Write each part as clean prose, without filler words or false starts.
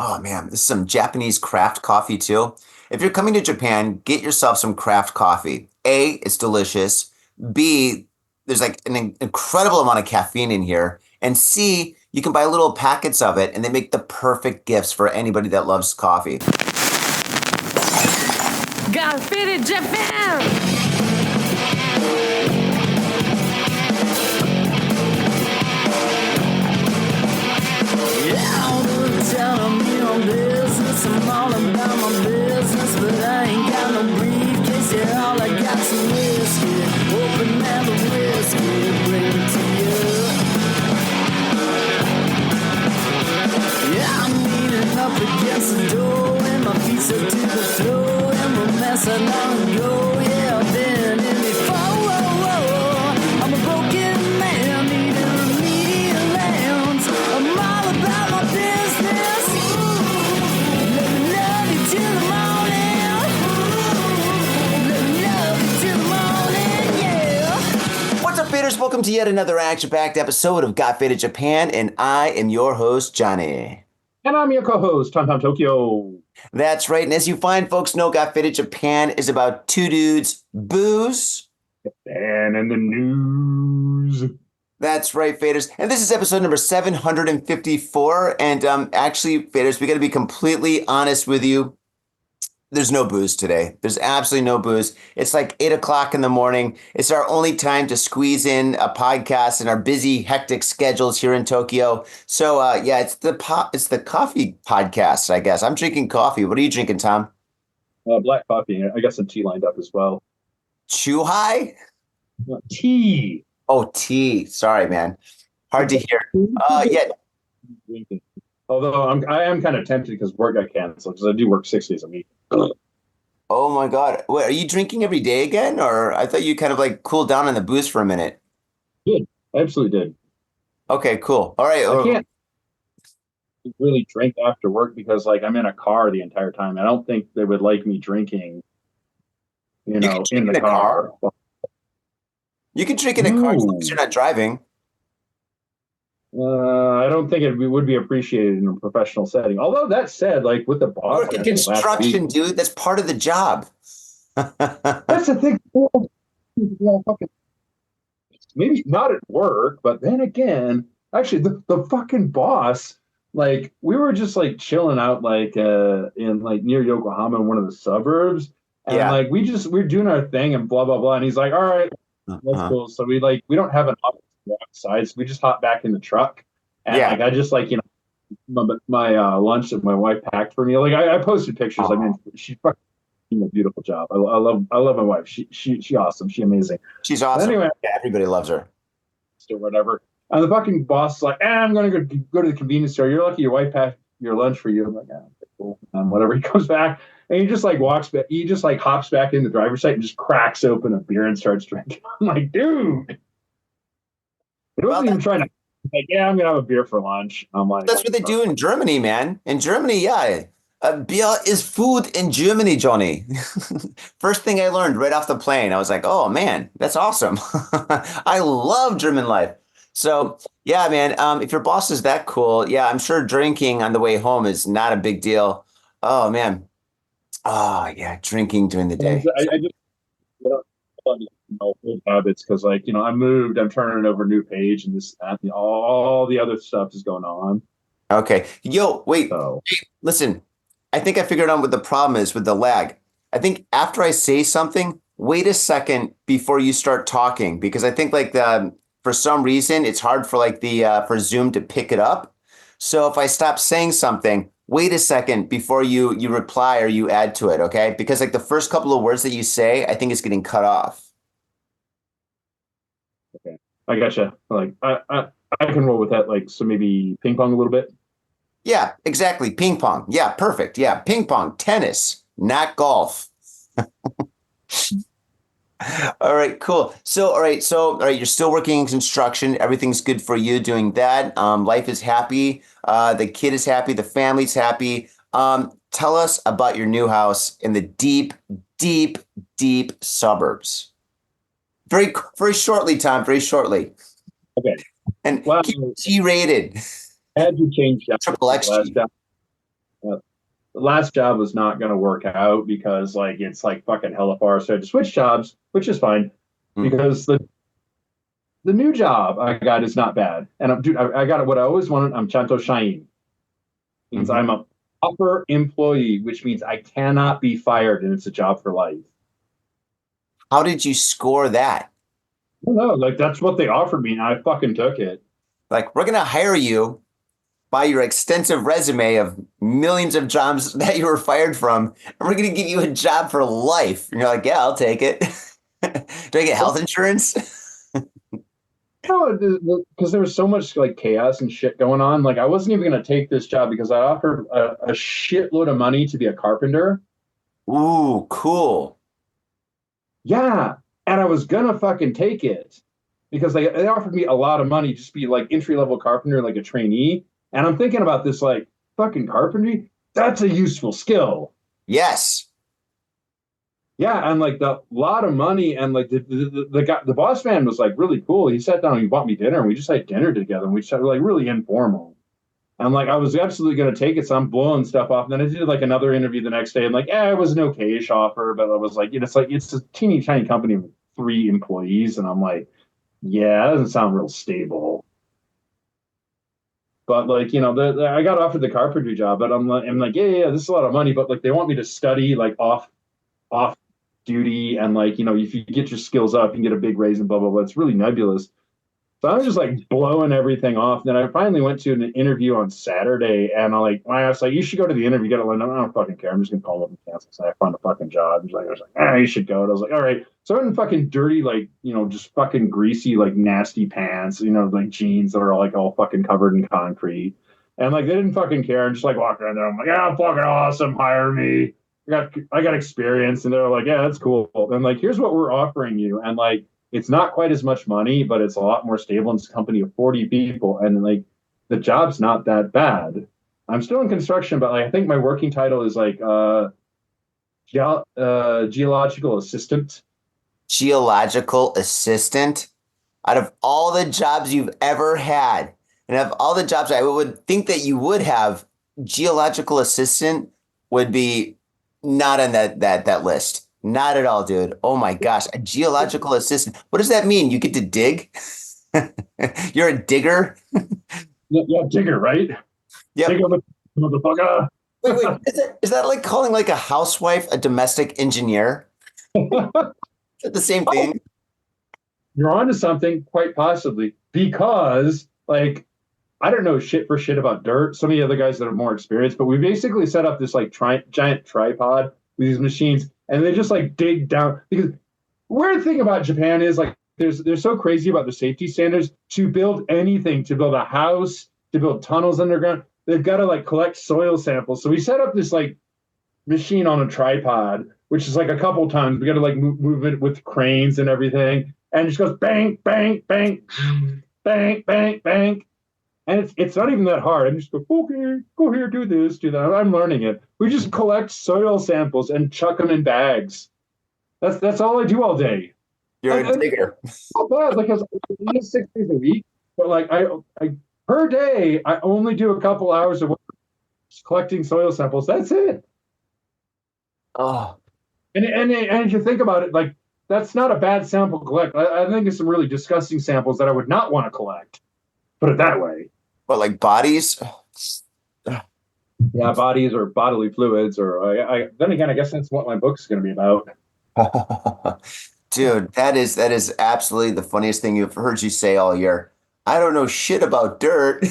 Oh man, this is some Japanese craft coffee too. If you're coming to Japan, get yourself some craft coffee. A, it's delicious. B, there's like an incredible amount of caffeine in here. And C, you can buy little packets of it and they make the perfect gifts for anybody that loves coffee. Got fitted Japan! I'm all about my business, but I ain't got no briefcase. Yeah, all I got's some whiskey. Open now the whiskey, bring it to you. Yeah, I'm leaning up against the door, and my feet are to the floor, and we're messing on the go. Yeah, I've been in before. I'm a broken man, needing remedial lands. I'm all about my business. Faders, welcome to yet another action-packed episode of Got Faded Japan, and I am your host, Johnny. And I'm your co-host, Tom Tokyo. That's right, and as you fine folks know, Got Faded Japan is about two dudes, booze, and in the news. That's right, Faders, and this is episode number 754, and actually, Faders, we got to be completely honest with you. There's no booze today. There's absolutely no booze. It's like 8 o'clock in the morning. It's our only time to squeeze in a podcast in our busy, hectic schedules here in Tokyo. So, yeah, it's the coffee podcast, I guess. I'm drinking coffee. What are you drinking, Tom? Black coffee. I got some tea lined up as well. Chuhai? Tea. Oh, tea. Sorry, man. Hard to hear. Yeah. Although I am kind of tempted because work got canceled because I do work 6 days a week. Oh my God. Wait, are you drinking every day again? Or I thought you kind of like cooled down on the booze for a minute. Did. I absolutely did. Okay, cool. All right. I can't really drink after work because like I'm in a car the entire time. I don't think they would like me drinking, in the car. You can drink in a car as long as you're not driving. I don't think it would be appreciated in a professional setting. Although that said, like with the boss, work in construction, dude. That's part of the job. That's the thing. Maybe not at work, but then again, actually, the fucking boss, like we were just like chilling out, like in like near Yokohama in one of the suburbs, and like we're doing our thing and blah blah blah, and he's like, all right, that's cool. So we don't have an office outside, so we just hop back in the truck, and like I just like my lunch that my wife packed for me. Like I posted pictures. I mean, she's fucking doing a beautiful job. I love my wife. She awesome. She amazing. She's awesome. But anyway, yeah, everybody loves her. Or whatever. And the fucking boss is like, I'm gonna go to the convenience store. You're lucky your wife packed your lunch for you. I'm like, cool. Whatever. He comes back and he just like walks back. He just like hops back in the driver's seat and just cracks open a beer and starts drinking. I'm like, dude. It wasn't even trying to, like, I'm going to have a beer for lunch. I'm like, that's what they do in Germany, man. In Germany, beer is food in Germany, Johnny. First thing I learned right off the plane, I was like, oh, man, that's awesome. I love German life. So, yeah, man, if your boss is that cool, I'm sure drinking on the way home is not a big deal. Oh, man. Oh, yeah, drinking during the day. I just old habits because I moved, I'm turning over a new page and this and all the other stuff is going on. Okay. Wait, listen, I think I figured out what the problem is with the lag. I think after I say something, wait a second before you start talking, because I think for some reason it's hard for for Zoom to pick it up. So if I stop saying something, wait a second before you reply or you add to it. Okay. Because the first couple of words that you say, I think is getting cut off. Okay, I gotcha. Like I can roll with that. Like, so maybe ping pong a little bit. Yeah, exactly. Ping pong. Yeah, perfect. Yeah, ping pong, tennis, not golf. All right, cool. So, you're still working in construction. Everything's good for you doing that. Life is happy. The kid is happy. The family's happy. Tell us about your new house in the deep, deep, deep suburbs. Very, very shortly, Tom. Very shortly. Okay. And G-rated. I had to change that. Triple X. The last job was not going to work out because like it's like fucking hella far. So I had to switch jobs, which is fine Mm-hmm. because the new job I got is not bad. And dude, I got what I always wanted. I'm Chanto Shain. Means Mm-hmm. I'm a upper employee, which means I cannot be fired and it's a job for life. How did you score that? No, like that's what they offered me and I fucking took it. Like, we're gonna hire you by your extensive resume of millions of jobs that you were fired from, and we're gonna give you a job for life. And you're like, yeah, I'll take it. Do I get health insurance? No, because there was so much like chaos and shit going on. Like I wasn't even going to take this job because I offered a shitload of money to be a carpenter. Ooh, cool. Yeah, and I was gonna fucking take it because they offered me a lot of money just to be like entry level carpenter, like a trainee. And I'm thinking about this like fucking carpentry. That's a useful skill. Yes. Yeah, and like the lot of money and like the guy, the boss man was like really cool. He sat down and he bought me dinner and we just had dinner together and we just had like really informal. And like I was absolutely gonna take it, so I'm blowing stuff off. And then I did like another interview the next day, and like, it was an okay-ish offer, but I was like, it's like it's a teeny tiny company with 3 employees, and I'm like, yeah, that doesn't sound real stable. But like, I got offered the carpentry job, but I'm like, yeah, this is a lot of money, but like they want me to study like off duty, and like, if you get your skills up, you can get a big raise and blah blah blah. It's really nebulous. So I was just like blowing everything off. Then I finally went to an interview on Saturday, and I was like, "You should go to the interview." Get it? I don't fucking care. I'm just gonna call up and cancel. So I found a fucking job. I was like, you should go. And I was like, all right. So I'm in fucking dirty, like just fucking greasy, like nasty pants. Like jeans that are like all fucking covered in concrete, and like they didn't fucking care. I'm just like walking around there. I'm like, yeah, I'm fucking awesome. Hire me. I got experience, and they're like, yeah, that's cool. And like, here's what we're offering you, and like it's not quite as much money, but it's a lot more stable. And it's a company of 40 people. And like the job's not that bad. I'm still in construction, but like I think my working title is like geological assistant. Geological assistant. Out of all the jobs you've ever had, and of all the jobs I would think that you would have, geological assistant would be not on that list. Not at all, dude. Oh my gosh. A geological assistant. What does that mean? You get to dig? You're a digger? Yeah, digger, right? Yep. Digger, motherfucker. Wait. Is that like calling like a housewife a domestic engineer? Is that the same thing? You're onto something, quite possibly, because like I don't know shit for shit about dirt. Some of the other guys that are more experienced, but we basically set up this like giant tripod with these machines, and they just like dig down. Because weird thing about Japan is like they're so crazy about the safety standards. To build anything, to build a house, to build tunnels underground, they've got to like collect soil samples. So we set up this like machine on a tripod, which is like a couple tons. We got to like move it with cranes and everything, and it just goes bang, bang, bang, bang, bang, bang. And it's not even that hard. I just go, okay, go here, do this, do that. I'm learning it. We just collect soil samples and chuck them in bags. That's all I do all day. You're a digger. Not bad, like I was 6 days a week, but like I per day I only do a couple hours of work just collecting soil samples. That's it. Oh, And if you think about it, like that's not a bad sample to collect. I think it's some really disgusting samples that I would not want to collect. Put it that way. what, like bodies? Yeah, bodies or bodily fluids, or then again, I guess that's what my book's going to be about. Dude, that is absolutely the funniest thing you've heard you say all year. I don't know shit about dirt.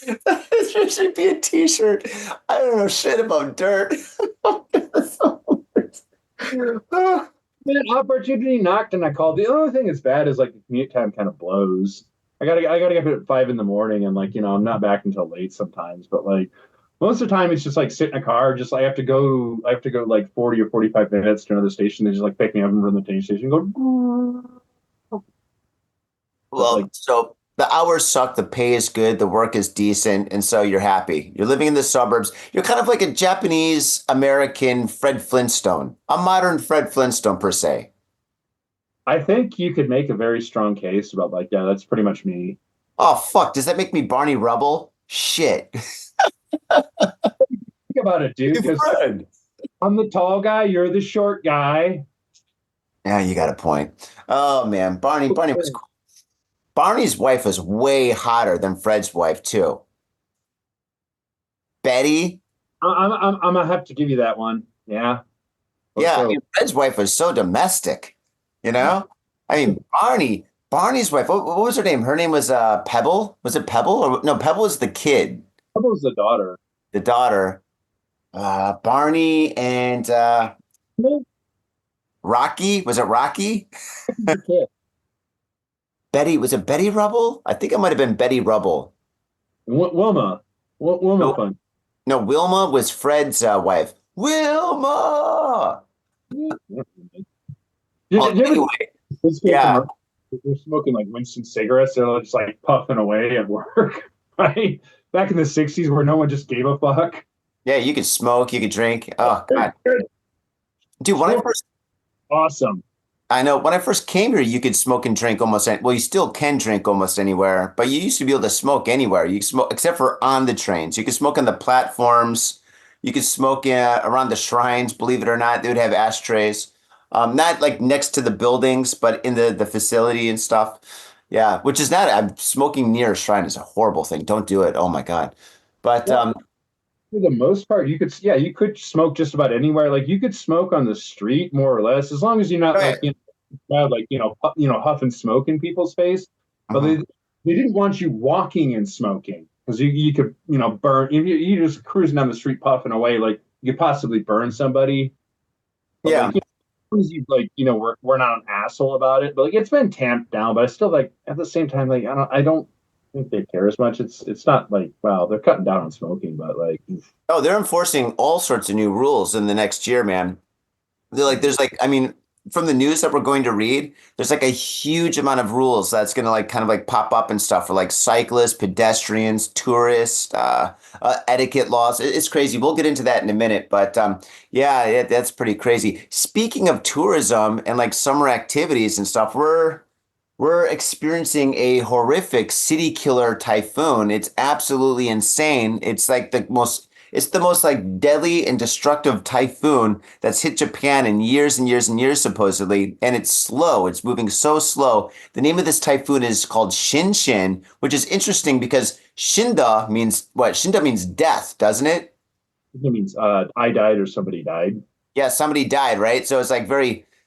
There should be a t-shirt. I don't know shit about dirt. Man, opportunity knocked and I called. The only thing that's bad is like the commute time kind of blows. I gotta get up at 5 a.m, and like I'm not back until late sometimes. But like most of the time, it's just like sit in a car. Just I have to go like 40 or 45 minutes to another station. They just like pick me up and run the train station. And go. Well, Like, so the hours suck, the pay is good, the work is decent, and so you're happy. You're living in the suburbs. You're kind of like a Japanese American Fred Flintstone, a modern Fred Flintstone per se. I think you could make a very strong case about like, yeah, that's pretty much me. Oh fuck, does that make me Barney Rubble? Shit. Think about it, dude, because I'm the tall guy, you're the short guy. Yeah, you got a point. Oh man, Barney was cool. Barney's wife was way hotter than Fred's wife too. Betty. I'm gonna have to give you that one. Yeah. Yeah, I So, mean, Fred's wife was so domestic, you know? I mean, Barney's wife, what was her name? Her name was Pebble. Was it Pebble? Or no, Pebble was the kid, how was the daughter? the daughter. Barney and Rocky. Was it Rocky? The Betty, was it Betty Rubble? I think it might have been Betty Rubble. Wilma No, fun. no, Wilma was Fred's wife. Wilma! Well, Did you ever anyway, this kid yeah. from- they're smoking like Winston cigarettes, they're just like puffing away at work, right? Back in the 60s where no one just gave a fuck. Yeah, you could smoke, you could drink. Oh, God. Dude, Awesome. I know when I first came here, you could smoke and drink well, you still can drink almost anywhere, but you used to be able to smoke anywhere. You could smoke, except for on the trains. You could smoke on the platforms. You could smoke around the shrines, believe it or not. They would have ashtrays. Not like next to the buildings, but in the facility and stuff. Yeah, which is not, I'm smoking near a shrine is a horrible thing. Don't do it. Oh my God. But Well, for the most part, you could smoke just about anywhere. Like you could smoke on the street more or less, as long as you're not right. like huff and smoke in people's face. But they didn't want you walking and smoking because you could burn. You just cruising down the street puffing away, like you could possibly burn somebody. But Yeah. like, as long as you we're not an asshole about it. But like it's been tamped down. But I still like at the same time like I don't think they care as much. It's not like wow they're cutting down on smoking, but like. Oh, they're enforcing all sorts of new rules in the next year, man. I mean, from the news that we're going to read, there's like a huge amount of rules that's going to like kind of like pop up and stuff for like cyclists, pedestrians, tourists, etiquette laws. It's crazy. We'll get into that in a minute, but yeah, that's pretty crazy. Speaking of tourism and like summer activities and stuff, we're experiencing a horrific city killer typhoon. It's absolutely insane. It's the most like deadly and destructive typhoon that's hit Japan in years and years and years, supposedly. And it's slow. It's moving so slow. The name of this typhoon is called SHIN SHIN, which is interesting because Shinda means what? Shinda means death, doesn't it? It means I died or somebody died. Yeah, somebody died, right? So it's like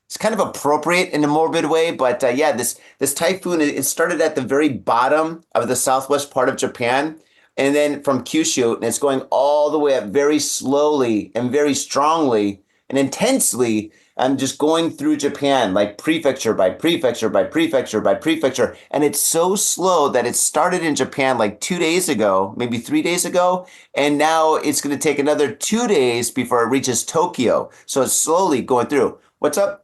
it's kind of appropriate in a morbid way, but yeah, this typhoon, it started at the very bottom of the southwest part of Japan, and then from Kyushu, and it's going all the way up very slowly and very strongly and intensely, and just going through Japan, like prefecture by prefecture by prefecture by prefecture, and it's so slow that it started in Japan like 2 days ago, maybe 3 days ago, and now it's going to take another 2 days before it reaches Tokyo. So it's slowly going through. What's up?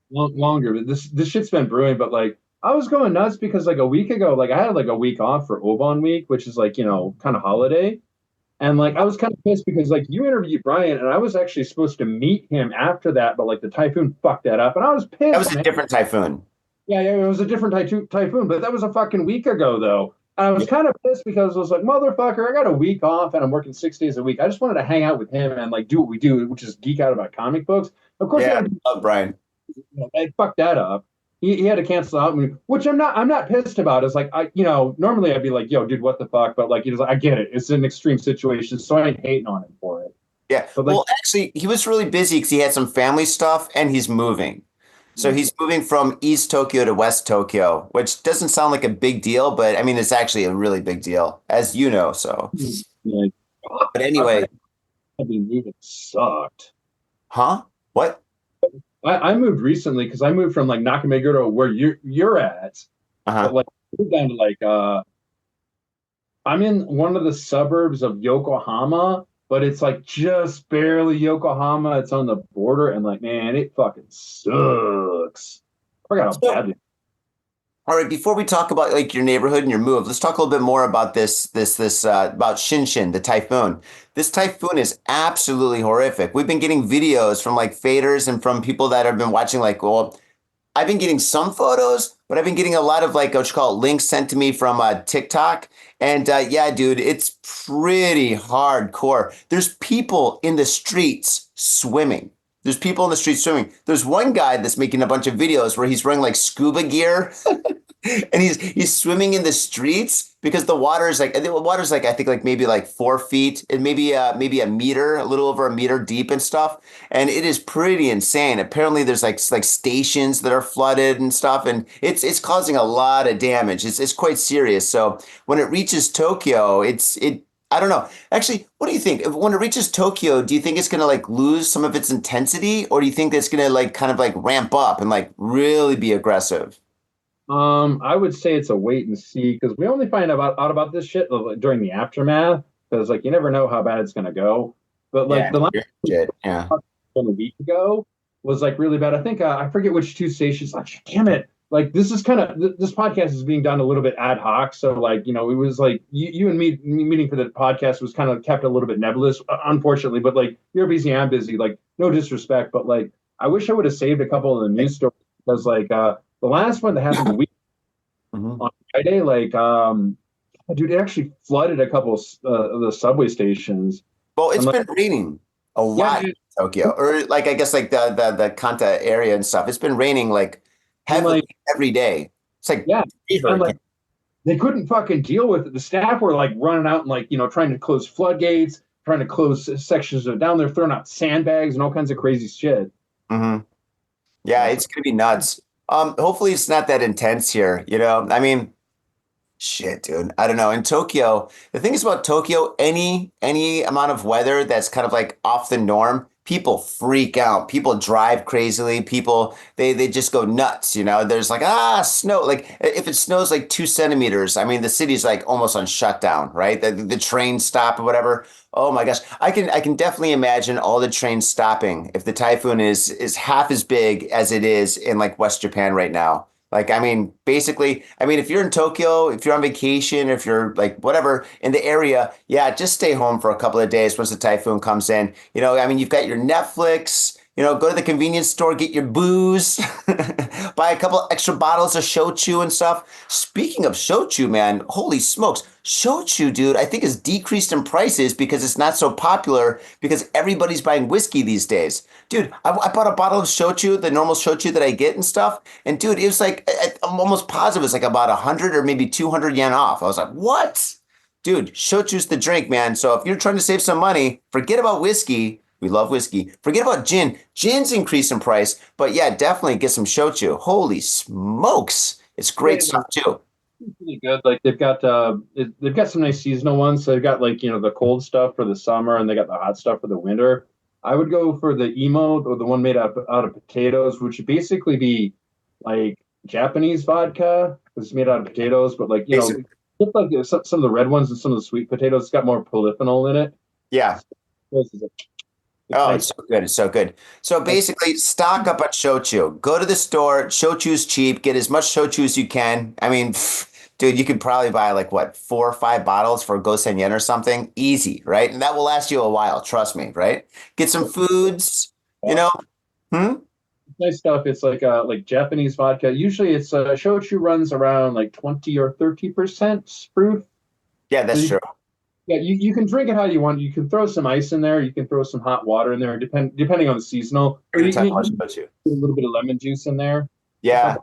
Longer, but this shit's been brewing. But like, I was going nuts because like a week ago, like I had like a week off for Obon week, which is like kind of holiday, and like I was kind of pissed because like you interviewed Brian, and I was actually supposed to meet him after that, but like the typhoon fucked that up, and I was pissed. That was a man. different typhoon. Yeah, it was a different typhoon, but that was a fucking week ago though. And I was kind of pissed because I was like, motherfucker, I got a week off and I'm working 6 days a week. I just wanted to hang out with him and like do what we do, which is geek out about comic books. Of course, Yeah, I love Brian. they fucked that up. He had to cancel out, which I'm not pissed about. It's like normally I'd be like, yo, dude, what the fuck? But like, I get it. It's an extreme situation, so I ain't hating on him for it. Yeah. But like, well, actually, he was really busy because he had some family stuff and he's moving. So he's moving from East Tokyo to West Tokyo, which doesn't sound like a big deal, but I mean, it's actually a really big deal, as you know. So, like, but anyway, I mean, moving sucked. huh? What? I moved recently because I moved from like Nakameguro where you're at. Uh-huh. But like moved down to like I'm in one of the suburbs of Yokohama, but it's like just barely Yokohama. It's on the border, and like, man, it fucking sucks. I forgot how bad it. All right, before we talk about like your neighborhood and your move, let's talk a little bit more about this about Shin Shin, the typhoon. This typhoon is absolutely horrific. We've been getting videos from like faders and from people that have been watching like, well, I've been getting some photos, but I've been getting a lot of like what you call it, links sent to me from TikTok. And yeah, dude, it's pretty hardcore. There's people in the streets swimming. There's people in the streets swimming. There's one guy that's making a bunch of videos where he's wearing like scuba gear and he's swimming in the streets because the water's like I think like maybe like 4 feet and maybe a meter, a little over a meter deep and stuff. And it is pretty insane. Apparently there's like stations that are flooded and stuff, and it's causing a lot of damage. It's quite serious. So when it reaches Tokyo, it I don't know. Actually, what do you think? When it reaches Tokyo, do you think it's going to like lose some of its intensity, or do you think it's going to like kind of like ramp up and like really be aggressive? I would say it's a wait and see because we only find out about this shit during the aftermath because like you never know how bad it's gonna go. But like the last shit, yeah, a week ago was like really bad. I think I forget which two stations. Like, damn it! Like this is kind of this podcast is being done a little bit ad hoc. So like it was like you and me meeting for the podcast was kind of kept a little bit nebulous, unfortunately. But like you're busy, I'm busy. Like no disrespect, but like I wish I would have saved a couple of the news stories because like the last one that happened a week on Friday, like dude, it actually flooded a couple of the subway stations. Well, it's been raining a lot in Tokyo, or like I guess like the Kanta area and stuff. It's been raining like heavily every day. It's like I'm like they couldn't fucking deal with it. The staff were like running out and like trying to close floodgates, trying to close sections of down there, throwing out sandbags and all kinds of crazy shit. Mm-hmm. Yeah, it's gonna be nuts. Hopefully it's not that intense here, I mean, shit, dude. I don't know. In Tokyo, the thing is about Tokyo, any amount of weather that's kind of like off the norm, people freak out. People drive crazily. People they just go nuts, There's like snow. Like if it snows like 2 centimeters, I mean the city's like almost on shutdown, right? The trains stop or whatever. Oh my gosh. I can definitely imagine all the trains stopping if the typhoon is half as big as it is in like West Japan right now. Like, I mean, basically, if you're in Tokyo, if you're on vacation, if you're like whatever in the area, yeah, just stay home for a couple of days once the typhoon comes in. You've got your Netflix, go to the convenience store, get your booze, buy a couple extra bottles of shochu and stuff. Speaking of shochu, man, holy smokes. Shochu, dude, I think has decreased in prices because it's not so popular because everybody's buying whiskey these days. Dude, I bought a bottle of shochu, the normal shochu that I get and stuff. And dude, it was like, I'm almost positive it's like about 100 or maybe 200 yen off. I was like, what? Dude, shochu's the drink, man. So if you're trying to save some money, forget about whiskey. We love whiskey. Forget about gin. Gin's increased in price, but yeah, definitely get some shochu. Holy smokes. It's great stuff too. It's really good. Like they've got some nice seasonal ones. So they've got like, the cold stuff for the summer and they got the hot stuff for the winter. I would go for the emo or the one made out of potatoes, which would basically be like Japanese vodka. It's made out of potatoes, but like, look like some of the red ones and some of the sweet potatoes. It's got more polyphenol in it. Yeah. Oh, it's so good. It's so good. So basically, stock up on shochu. Go to the store. Shochu's cheap. Get as much shochu as you can. I mean, dude, you could probably buy like, what, 4 or 5 bottles for gosen yen or something? Easy, right? And that will last you a while. Trust me, right? Get some foods, Nice stuff. It's like Japanese vodka. Usually it's shochu runs around like 20 or 30% proof. Yeah, that's true. Yeah, you can drink it how you want. You can throw some ice in there. You can throw some hot water in there, depending on the seasonal. Or you can put a little bit of lemon juice in there. Yeah.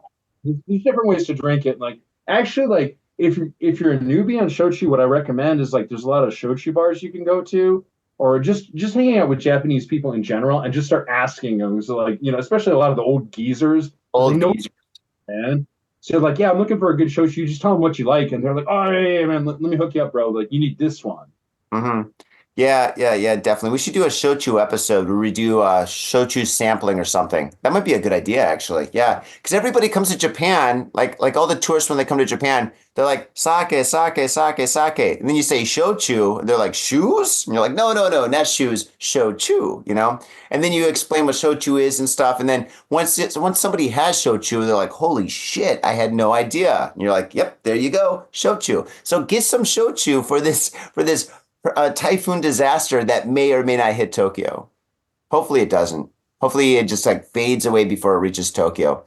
There's different ways to drink it. Like actually, like if you're a newbie on shochu, what I recommend is like there's a lot of shochu bars you can go to, or just hanging out with Japanese people in general and just start asking them. So like especially a lot of the old geezers. Man. So like, yeah, I'm looking for a good shochu. You just tell them what you like, and they're like, oh, hey, man, let me hook you up, bro. Like, you need this one. Mm-hmm. Yeah, definitely. We should do a shochu episode where we do shochu sampling or something. That might be a good idea, actually. Yeah, because everybody comes to Japan, like all the tourists when they come to Japan, they're like sake, sake, sake, sake, and then you say shochu, and they're like shoes, and you're like no, not shoes, shochu, and then you explain what shochu is and stuff, and then once somebody has shochu, they're like, holy shit, I had no idea, and you're like, yep, there you go, shochu. So get some shochu for this typhoon disaster that may or may not hit Tokyo. Hopefully it doesn't. Hopefully it just like fades away before it reaches Tokyo.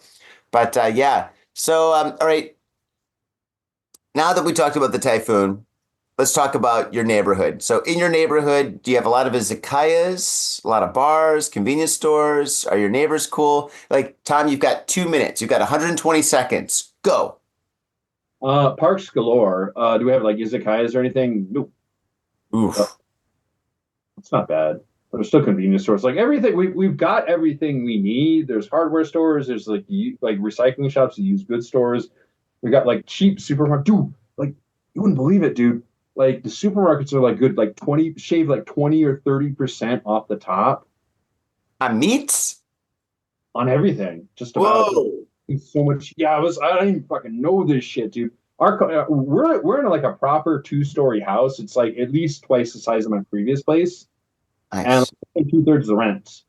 But yeah. So all right. Now that we talked about the Typhoon, let's talk about your neighborhood. So in your neighborhood, do you have a lot of izakayas, a lot of bars, convenience stores? Are your neighbors cool? Like, Tom, you've got 2 minutes. You've got 120 seconds. Go. Parks galore. Do we have like izakayas or anything? Nope. Oof. It's not bad. But there's still convenience stores. Like everything, we've got everything we need. There's hardware stores. There's like recycling shops, used goods stores. We got like cheap supermarket. Dude, like you wouldn't believe it, dude. Like the supermarkets are like good, like 20 or 30% off the top On meats? on everything. Just about. Whoa. So much. Yeah, I don't even fucking know this shit, dude. We're in like a proper 2-story house. It's like at least twice the size of my previous place, and Nice. like 2/3 the rent.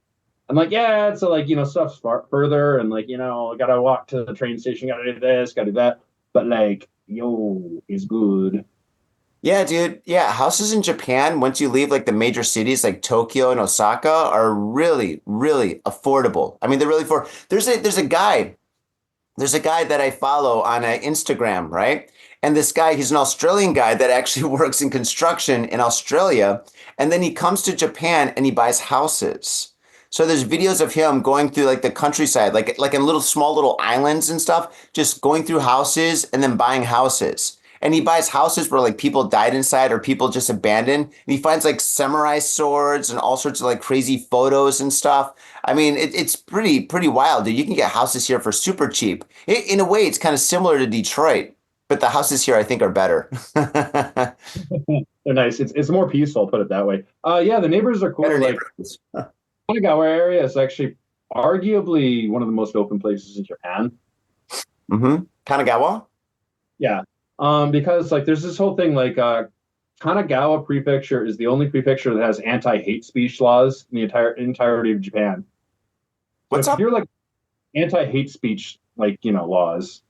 I'm like, yeah, it's like stuff's far further, and like I gotta walk to the train station, gotta do this, gotta do that. But like, yo, it's good. Yeah, dude. Yeah, houses in Japan, once you leave like the major cities like Tokyo and Osaka, are really, really affordable. I mean, they're really for there's a guy that I follow on Instagram, right? And this guy, he's an Australian guy that actually works in construction in Australia. And then he comes to Japan and he buys houses. So there's videos of him going through like the countryside, like in little small little islands and stuff, just going through houses and then buying houses. And he buys houses where like people died inside or people just abandoned. And he finds like samurai swords and all sorts of like crazy photos and stuff. I mean, it's pretty wild, dude. You can get houses here for super cheap. In a way, it's kind of similar to Detroit, but the houses here I think are better. They're nice. It's more peaceful, put it that way. Yeah, the neighbors are cool. Better Like neighborhoods. Kanagawa area is actually arguably one of the most open places in Japan. Mm-hmm. Kanagawa? Yeah. Because like there's this whole thing like Kanagawa Prefecture is the only prefecture that has anti-hate speech laws in the entirety of Japan. What's So if up? you're like anti-hate speech laws.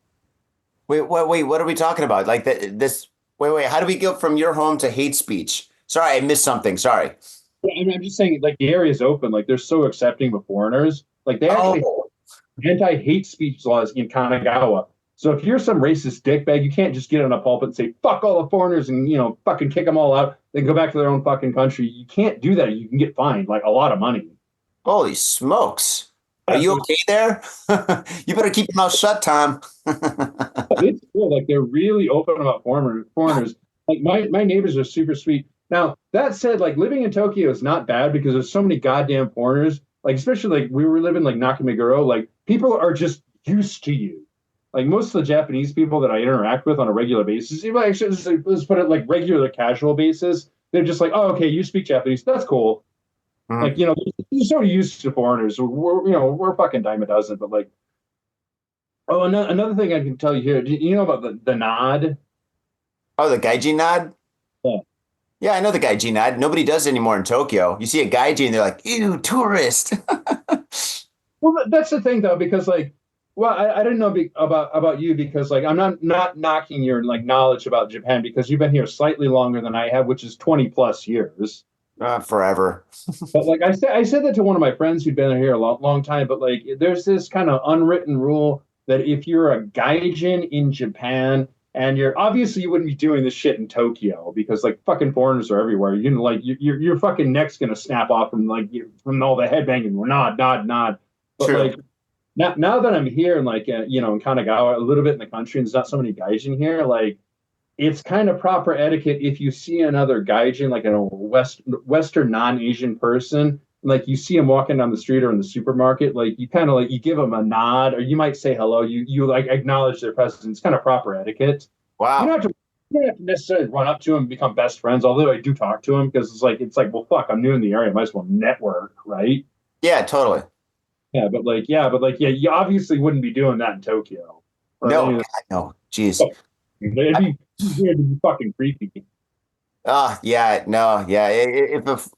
Wait, what are we talking about? Like this? Wait, how do we go from your home to hate speech? Sorry, I missed something. Sorry. I'm just saying like the area is open, like they're so accepting of foreigners. Like they actually Oh, anti-hate speech laws in Kanagawa. So if you're some racist dickbag, you can't just get on a pulpit and say fuck all the foreigners and fucking kick them all out, then go back to their own fucking country. You can't do that. You can get fined like a lot of money. holy smokes. Are you okay there? You better keep your mouth shut, Tom. It's cool. Like they're really open about foreigners. Like my neighbors are super sweet. Now that said, like living in Tokyo is not bad because there's so many goddamn foreigners. Like especially like we were living like Nakameguro. Like people are just used to you. Like most of the Japanese people that I interact with on a regular basis, even actually let's put it like regular casual basis, they're just like, oh, okay, you speak Japanese, that's cool. Mhm. Like you're so used to foreigners. We're fucking dime a dozen, but like, oh, another thing I can tell you here. Do you know about the nod? Oh, the gaijin nod? Yeah. Yeah, I know the gaijin nod. Nobody does it anymore in Tokyo. You see a gaijin, they're like, ew, tourist. Well, that's the thing though, because like, well, I didn't know about you because like I'm not knocking your like knowledge about Japan because you've been here slightly longer than I have, which is 20 plus years. Forever. But like I said that to one of my friends who'd been here a long time. But like, there's this kind of unwritten rule that if you're a gaijin in Japan and you wouldn't be doing this shit in Tokyo because like fucking foreigners are everywhere. Your fucking neck's gonna snap off from all the headbanging. We're nod. But True. like now that I'm here and like in Kanagawa, a little bit in the country, and there's not so many gaijin here. Like it's kind of proper etiquette if you see another gaijin, like a Western non-Asian person, like you see him walking down the street or in the supermarket, like you kind of like you give him a nod or you might say hello. You like acknowledge their presence. It's kind of proper etiquette. Wow. You don't have to necessarily run up to him and become best friends, although I do talk to him because it's like well fuck, I'm new in the area, I might as well network, right? Yeah, totally. Yeah, you obviously wouldn't be doing that in Tokyo. No, God, no. Jeez. It'd be weird to be fucking creepy. Yeah, no, yeah.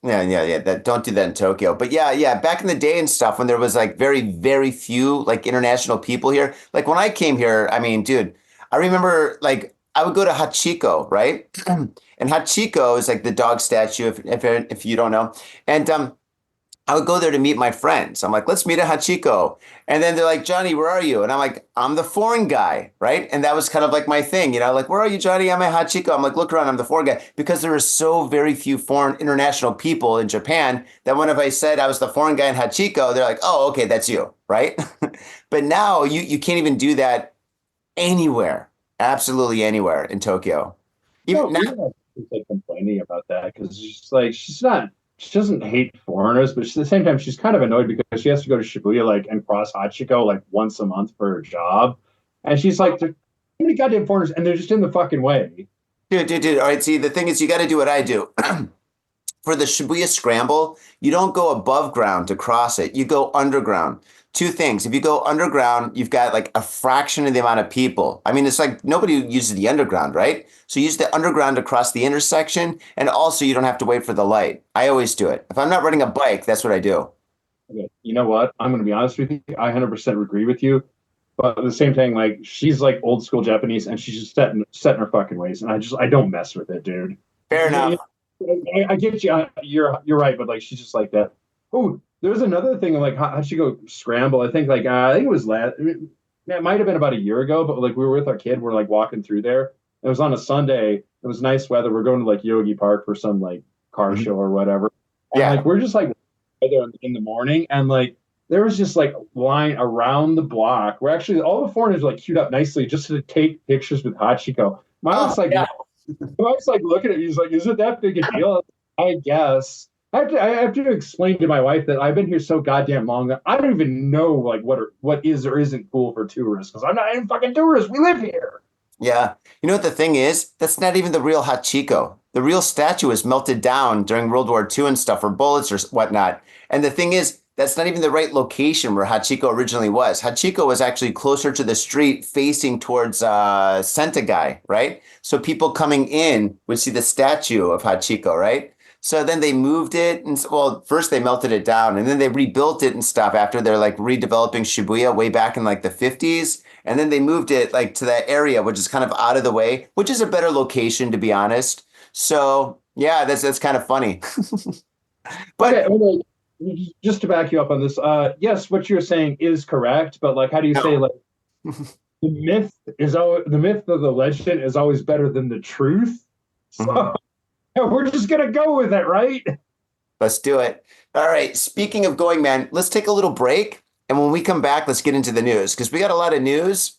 Yeah. Don't do that in Tokyo. But yeah. Back in the day and stuff, when there was like very, very few like international people here. Like when I came here, I mean, dude, I remember like I would go to Hachiko, right? And Hachiko is like the dog statue, if you don't know. And I would go there to meet my friends. I'm like, let's meet at Hachiko. And then they're like, Johnny, where are you? And I'm like, I'm the foreign guy, right? And that was kind of like my thing, like, where are you, Johnny? I'm at Hachiko. I'm like, look around, I'm the foreign guy. Because there are so very few foreign international people in Japan that whenever I said I was the foreign guy in Hachiko, they're like, oh, okay, that's you, right? But now you can't even do that anywhere, absolutely anywhere in Tokyo. Even now, She's like complaining about that because she doesn't hate foreigners, but at the same time, she's kind of annoyed because she has to go to Shibuya like and cross Hachiko like once a month for her job. And she's like, there's so many goddamn foreigners and they're just in the fucking way. Dude. All right, see, the thing is, you got to do what I do. For the Shibuya Scramble, you don't go above ground to cross it. You go underground. Two things. If you go underground, you've got like a fraction of the amount of people. I mean, it's like nobody uses the underground, right? So use the underground to cross the intersection. And also you don't have to wait for the light. I always do it. If I'm not riding a bike, that's what I do. Okay. You know what? I'm going to be honest with you. I 100% agree with you. But at the same time, like she's like old school Japanese and she's just set in her fucking ways. And I don't mess with it, dude. Fair enough. I get you. You're right. But like, she's just like that. Oh, there's another thing like how'd she go scramble? I think it was it might have been about a year ago, but like we were with our kid, we're like walking through there. It was on a Sunday. It was nice weather. We're going to like Yogi Park for some like car show or whatever. And like we're just like there in the morning, and like there was just like line around the block where actually all the foreigners were like queued up nicely just to take pictures with Hachiko. My wife's like looking at me, he's like, is it that big a deal? I guess. I have to explain to my wife that I've been here so goddamn long that I don't even know like what is or isn't cool for tourists because I'm not even fucking tourist. We live here. Yeah. You know what the thing is? That's not even the real Hachiko. The real statue was melted down during World War II and stuff for bullets or whatnot. And the thing is, that's not even the right location where Hachiko originally was. Hachiko was actually closer to the street facing towards Sentagai, right? So people coming in would see the statue of Hachiko, right? So then they moved it, and well, first they melted it down, and then they rebuilt it and stuff after they're like redeveloping Shibuya way back in like the 50s, and then they moved it like to that area, which is kind of out of the way, which is a better location to be honest. So yeah, that's kind of funny. But okay, just to back you up on this, yes, what you're saying is correct, but like, how do you say like the myth of the legend is always better than the truth? So. We're just going to go with it, right? Let's do it. All right. Speaking of going, man, let's take a little break. And when we come back, let's get into the news because we got a lot of news.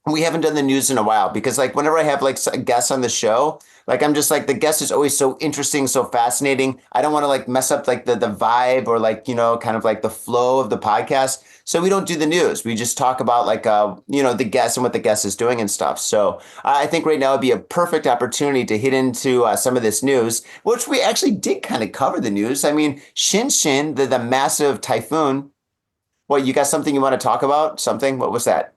We haven't done the news in a while because like whenever I have like guests on the show, like I'm just like the guest is always so interesting, so fascinating. I don't want to like mess up like the vibe or like, kind of like the flow of the podcast. So we don't do the news. We just talk about like, the guest and what the guest is doing and stuff. So I think right now would be a perfect opportunity to hit into some of this news, which we actually did kind of cover the news. I mean, SHIN SHIN, the massive typhoon. What, you got something you want to talk about? Something? What was that?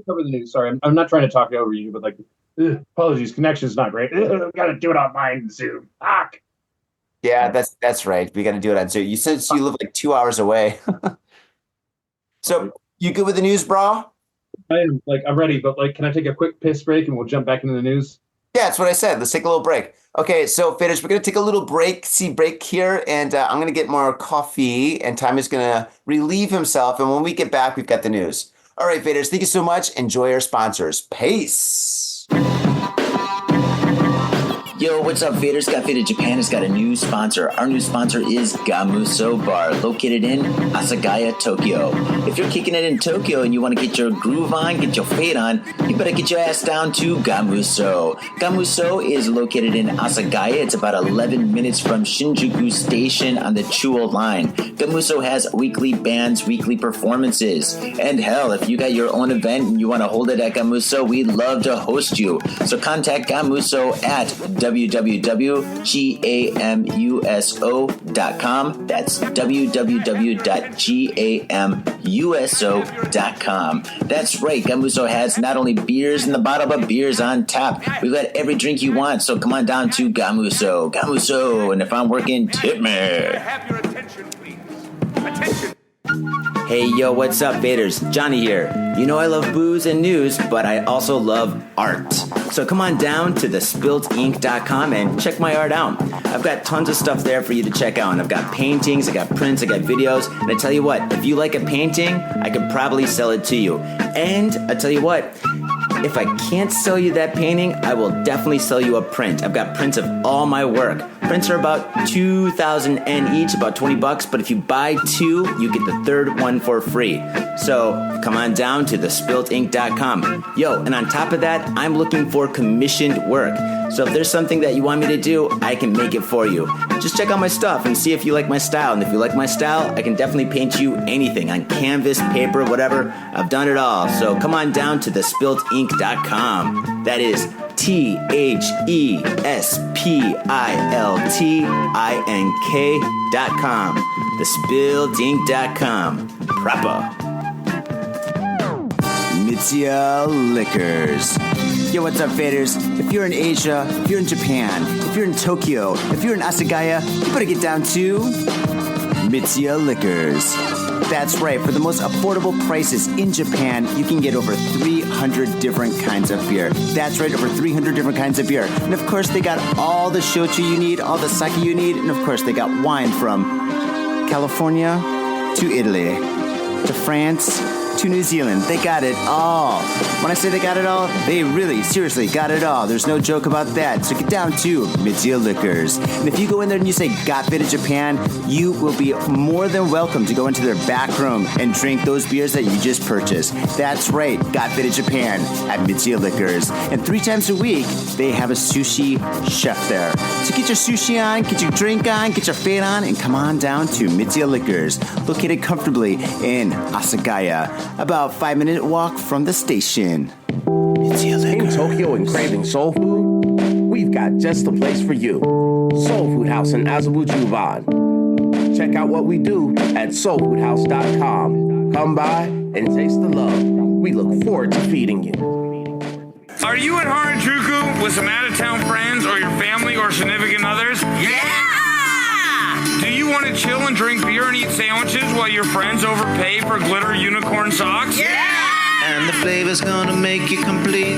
Cover the news. Sorry, I'm not trying to talk over you, but like, apologies, connection's not great. Got to do it on mine Zoom. Fuck. Yeah, that's right. We got to do it on Zoom. You said you live like 2 hours away. So you good with the news, bro? I am. Like, I'm ready, but like, can I take a quick piss break and we'll jump back into the news? Yeah, that's what I said. Let's take a little break. Okay, so Faders, we're going to take a little break here, and I'm going to get more coffee, and Time is going to relieve himself, and when we get back, we've got the news. All right, Faders, thank you so much. Enjoy our sponsors. Peace. Yo, what's up, Faders? Got Faded Japan has got a new sponsor. Our new sponsor is Gamuso Bar, located in Asagaya, Tokyo. If you're kicking it in Tokyo and you want to get your groove on, get your fade on, you better get your ass down to Gamuso. Gamuso is located in Asagaya. It's about 11 minutes from Shinjuku Station on the Chuo line. Gamuso has weekly bands, weekly performances. And hell, if you got your own event and you want to hold it at Gamuso, we'd love to host you. So contact Gamuso at www.gamuso.com. That's www.gamuso.com. That's right, Gamuso has not only beers in the bottle, but beers on tap. We've got every drink you want, so come on down to Gamuso. Gamuso, and if I'm working, tip me. Have your attention, please. Attention. Hey, yo, what's up, Vaders? Johnny here. You know I love booze and news, but I also love art. So come on down to thespiltink.com and check my art out. I've got tons of stuff there for you to check out. And I've got paintings, I got prints, I got videos. And I tell you what, if you like a painting, I could probably sell it to you. And I tell you what, if I can't sell you that painting, I will definitely sell you a print. I've got prints of all my work. Prints are about 2,000 N each, about $20. But if you buy two, you get the third one for free. So come on down to thespiltink.com. Yo, and on top of that, I'm looking for commissioned work. So if there's something that you want me to do, I can make it for you. Just check out my stuff and see if you like my style. And if you like my style, I can definitely paint you anything on canvas, paper, whatever. I've done it all. So come on down to thespiltink.com. That is THESPILTINK.com. Thespiltink.com. Proper. Mitsuya Liquors. Yo, what's up, faders? If you're in Asia, if you're in Japan, if you're in Tokyo, if you're in Asagaya, you better get down to Mitsuya Liquors. That's right. For the most affordable prices in Japan, you can get over 300 different kinds of beer. That's right, over 300 different kinds of beer. And of course, they got all the shochu you need, all the sake you need, and of course, they got wine from California to Italy to France to New Zealand. They got it all. When I say they got it all, they really, seriously got it all. There's no joke about that. So get down to Mitsuya Liquors. And if you go in there and you say, got fit in Japan, you will be more than welcome to go into their back room and drink those beers that you just purchased. That's right, got fit in Japan at Mitsuya Liquors. And 3 times a week, they have a sushi chef there. So get your sushi on, get your drink on, get your fade on, and come on down to Mitsuya Liquors, located comfortably in Asagaya, about 5-minute walk from the station. In Tokyo and craving soul food? We've got just the place for you. Soul Food House in Azabu-Juban. Check out what we do at soulfoodhouse.com. Come by and taste the love. We look forward to feeding you. Are you in Harajuku with some out-of-town friends or your family or significant others? Yeah! Do you want to chill and drink beer and eat sandwiches while your friends overpay for glitter unicorn socks? Yeah! And the flavor's gonna make you complete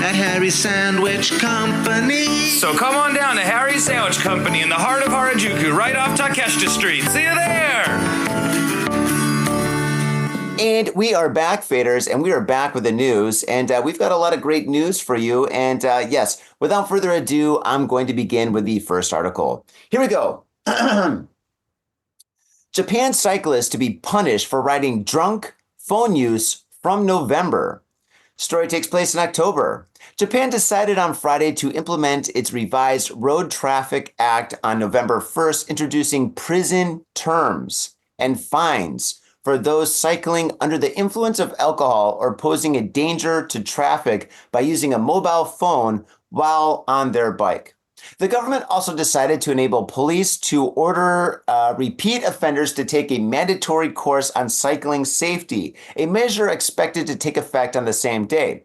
at Harry's Sandwich Company. So come on down to Harry's Sandwich Company in the heart of Harajuku, right off Takeshita Street. See you there! And we are back, faders, and we are back with the news. And we've got a lot of great news for you. And yes, without further ado, I'm going to begin with the first article. Here we go. Japan cyclists to be punished for riding drunk, phone use from November. Story takes place in October. Japan decided on Friday to implement its revised Road Traffic Act on November 1st, introducing prison terms and fines for those cycling under the influence of alcohol or posing a danger to traffic by using a mobile phone while on their bike. The government also decided to enable police to order repeat offenders to take a mandatory course on cycling safety, a measure expected to take effect on the same day.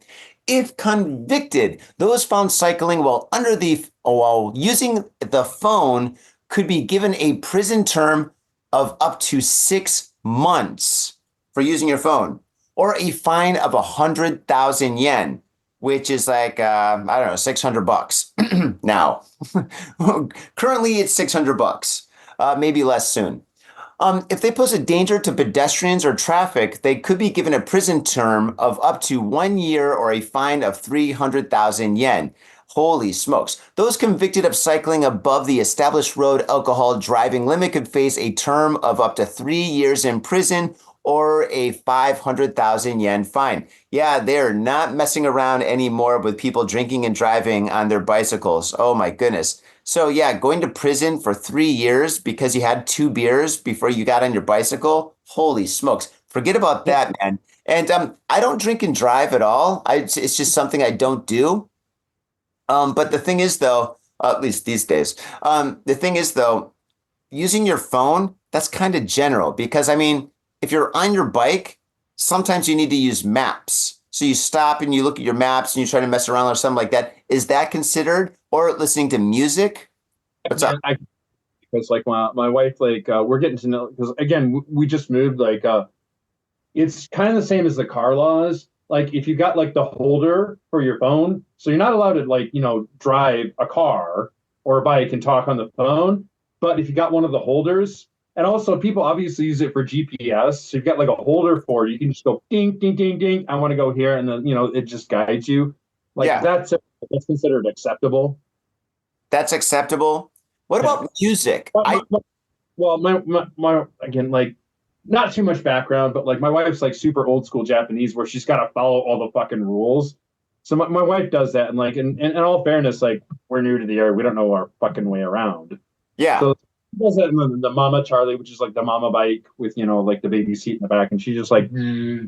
If convicted, those found cycling while using the phone could be given a prison term of up to 6 months for using your phone, or a fine of 100,000 yen, which is like, I don't know, $600 now. Currently, it's $600, maybe less soon. If they pose a danger to pedestrians or traffic, they could be given a prison term of up to 1 year or a fine of 300,000 yen. Holy smokes. Those convicted of cycling above the established road alcohol driving limit could face a term of up to 3 years in prison or a 500,000 yen fine. Yeah, they're not messing around anymore with people drinking and driving on their bicycles. Oh my goodness. So yeah, going to prison for 3 years because you had 2 beers before you got on your bicycle. Holy smokes. Forget about that, man. And I don't drink and drive at all. It's just something I don't do. But the thing is, though, at least these days, the thing is, though, using your phone, that's kind of general because, I mean, if you're on your bike, sometimes you need to use maps. So you stop and you look at your maps and you try to mess around or something like that. Is that considered? Or listening to music? What's up? Because like my wife, like we're getting to know, because again, we just moved like it's kind of the same as the car laws. Like if you got like the holder for your phone, so you're not allowed to like, drive a car or a bike and talk on the phone. But if you got one of the holders, and also people obviously use it for GPS. So you've got like a holder for it. You can just go ding, ding, ding, ding. I want to go here. And then, it just guides you. Like that's considered acceptable. That's acceptable. What about music? My again, like, not too much background, but like my wife's like super old school Japanese where she's got to follow all the fucking rules. So my wife does that. And like, in all fairness, like we're new to the area. We don't know our fucking way around. Yeah. So she does that in the Mama Charlie, which is like the mama bike with, like the baby seat in the back. And she just like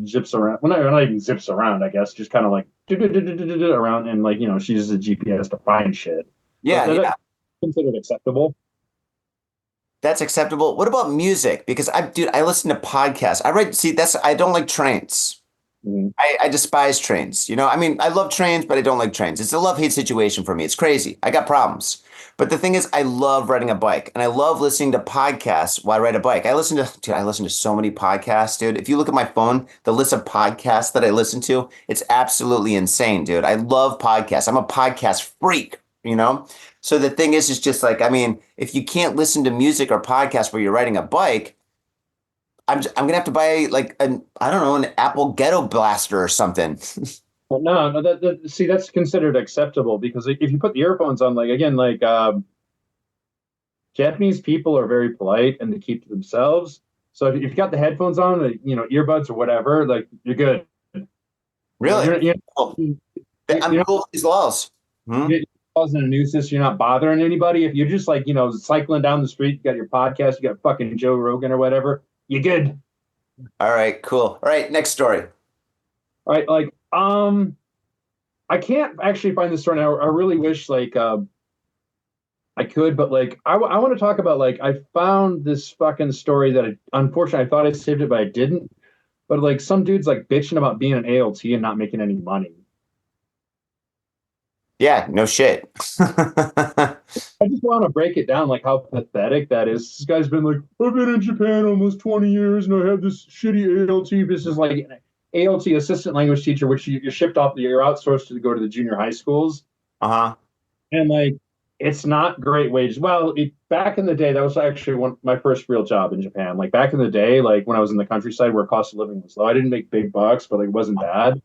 zips around. Well, not even zips around, I guess. Just kind of like around. And like, she uses a GPS to find shit. Yeah. That's considered acceptable. That's acceptable. What about music? Because I listen to podcasts. I don't like trains. Mm-hmm. I despise trains. I mean, I love trains, but I don't like trains. It's a love-hate situation for me. It's crazy. I got problems. But the thing is, I love riding a bike, and I love listening to podcasts while I ride a bike. I listen to so many podcasts, dude. If you look at my phone, the list of podcasts that I listen to, it's absolutely insane, dude. I love podcasts. I'm a podcast freak, So the thing is just like, I mean, if you can't listen to music or podcasts while you're riding a bike, I'm gonna have to buy like an Apple Ghetto Blaster or something. Well, no, see, that's considered acceptable because if you put the earphones on, like again, like Japanese people are very polite and they keep to themselves. So if you've got the headphones on, earbuds or whatever, like you're good. Really? I'm cool with these laws. You're causing a nuisance. You're not bothering anybody. If you're just like, cycling down the street, you got your podcast, you got fucking Joe Rogan or whatever, you're good. All right, cool. All right, next story. All right, like, I can't actually find this story now. I really wish, like, I could, but like, I want to talk about, like, I found this fucking story that unfortunately I thought I saved it, but I didn't. But like, some dude's like bitching about being an ALT and not making any money. Yeah, no shit. I just want to break it down, like how pathetic that is. This guy's been like, I've been in Japan almost 20 years and I have this shitty ALT. This is like an ALT, assistant language teacher, which you're shipped off, you're outsourced to go to the junior high schools. Uh-huh. And like, it's not great wages. Well, back in the day, that was actually my first real job in Japan. Like back in the day, like when I was in the countryside where cost of living was low, I didn't make big bucks, but like it wasn't bad.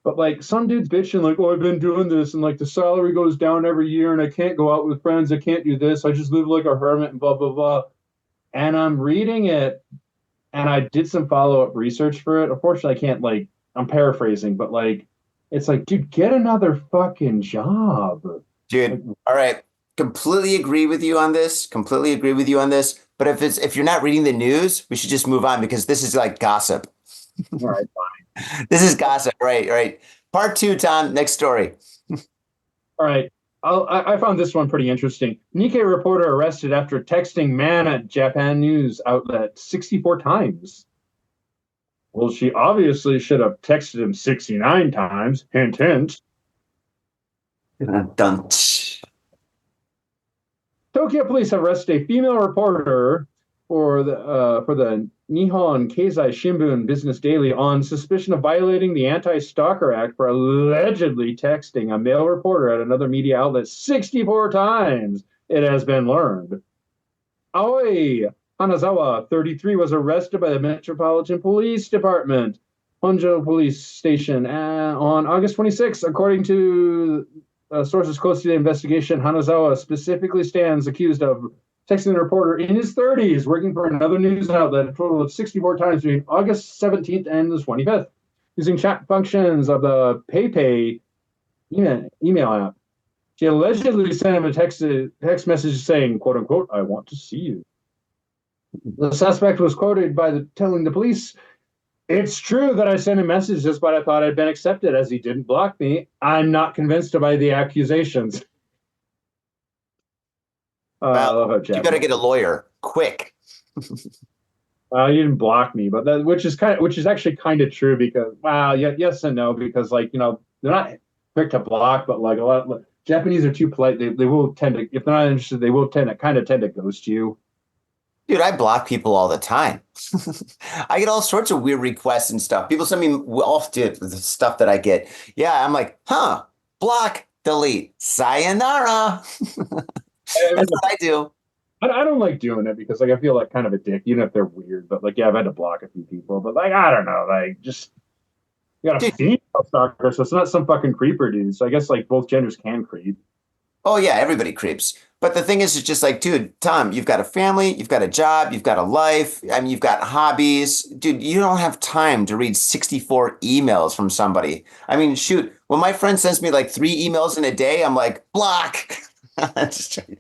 But like some dude's bitching like, oh, I've been doing this and like the salary goes down every year and I can't go out with friends. I can't do this. I just live like a hermit and blah, blah, blah. And I'm reading it and I did some follow-up research for it. Unfortunately, I can't like, I'm paraphrasing, but like, it's like, dude, get another fucking job. Dude, all right. Completely agree with you on this. But if you're not reading the news, we should just move on because this is like gossip. All right, fine. This is gossip, right. Part 2, Tom. Next story. All right. I found this one pretty interesting. Nikkei reporter arrested after texting man at Japan news outlet 64 times. Well, she obviously should have texted him 69 times. Hint, hint. Dun. Tokyo police have arrested a female reporter for the Nihon Keizai Shimbun Business Daily on suspicion of violating the Anti-Stalker Act for allegedly texting a male reporter at another media outlet 64 times, it has been learned. Aoi Hanazawa, 33, was arrested by the Metropolitan Police Department, Honjo Police Station, on August 26, according to sources close to the investigation. Hanazawa specifically stands accused of texting the reporter in his 30s, working for another news outlet a total of 64 times between August 17th and the 25th, using chat functions of the PayPay email app. She allegedly sent him a text message saying, quote unquote, I want to see you. The suspect was quoted by telling the police, it's true that I sent him messages, but I thought I'd been accepted as he didn't block me. I'm not convinced by the accusations. You got to get a lawyer quick. You didn't block me, but which is actually kind of true because yes and no, because like they're not quick to block, but like a lot of Japanese are too polite. They will tend to, if they're not interested, they will tend to ghost you. Dude, I block people all the time. I get all sorts of weird requests and stuff. People send me all dude, the stuff that I get. Yeah, I'm like, huh, block, delete, sayonara. I mean, That's what I do. I don't like doing it because like I feel like kind of a dick, even if they're weird. But like, yeah, I've had to block a few people. But like, I don't know, like just you got a Dude, female stalker, so it's not some fucking creeper dude. So I guess like both genders can creep. oh yeah, everybody creeps. But the thing is, it's just like, dude, Tom, you've got a family, you've got a job, you've got a life. I mean, you've got hobbies. Dude, you don't have time to read 64 emails from somebody. I mean, shoot, when my friend sends me like 3 emails in a day, I'm like, block. Just joking.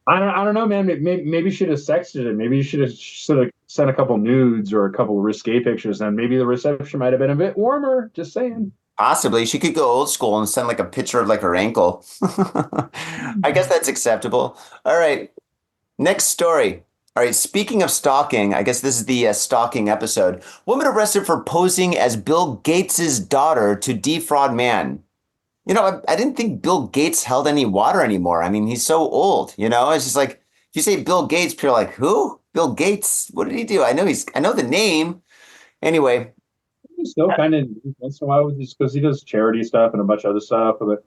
I don't know, man. Maybe you should have sexted it. Maybe you should have sort of sent a couple nudes or a couple risque pictures, and maybe the reception might have been a bit warmer. Just saying. Possibly. She could go old school and send like a picture of like her ankle. I guess that's acceptable. All right. Next story. All right. Speaking of stalking, I guess this is the stalking episode. Woman arrested for posing as Bill Gates's daughter to defraud man. You know, I didn't think Bill Gates held any water anymore. I mean, he's so old, you know, it's just like, if you say Bill Gates, people are like, who? Bill Gates? What did he do? I know the name. Anyway, He's still kind of once in a while with this because he does charity stuff and a bunch of other stuff. But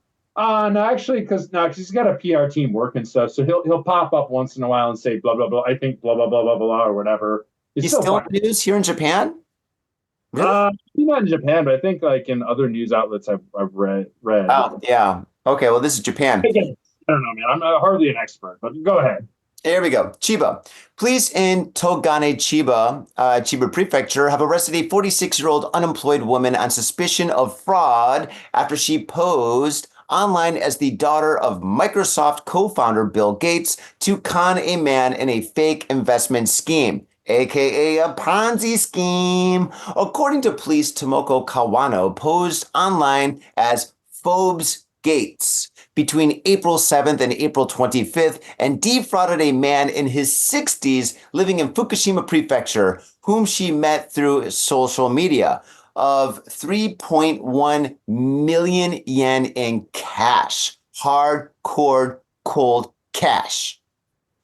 no, actually, because he's got a PR team working stuff, so he'll pop up once in a while and say blah blah blah. I think blah blah blah blah blah or whatever. he's still in the news here in Japan? Really? He's not in Japan, but I think like in other news outlets I've read. Oh, yeah. Okay, well, this is Japan. I don't know, man. I'm hardly an expert, but go ahead. Here we go. Chiba. Police in Togane, Chiba Prefecture, have arrested a 46-year-old unemployed woman on suspicion of fraud after she posed online as the daughter of Microsoft co-founder Bill Gates to con a man in a fake investment scheme, aka a Ponzi scheme. According to police, Tomoko Kawano posed online as Phobes Gates between April 7th and April 25th and defrauded a man in his 60s living in Fukushima Prefecture, whom she met through social media, of 3.1 million yen in cash, hardcore cold cash.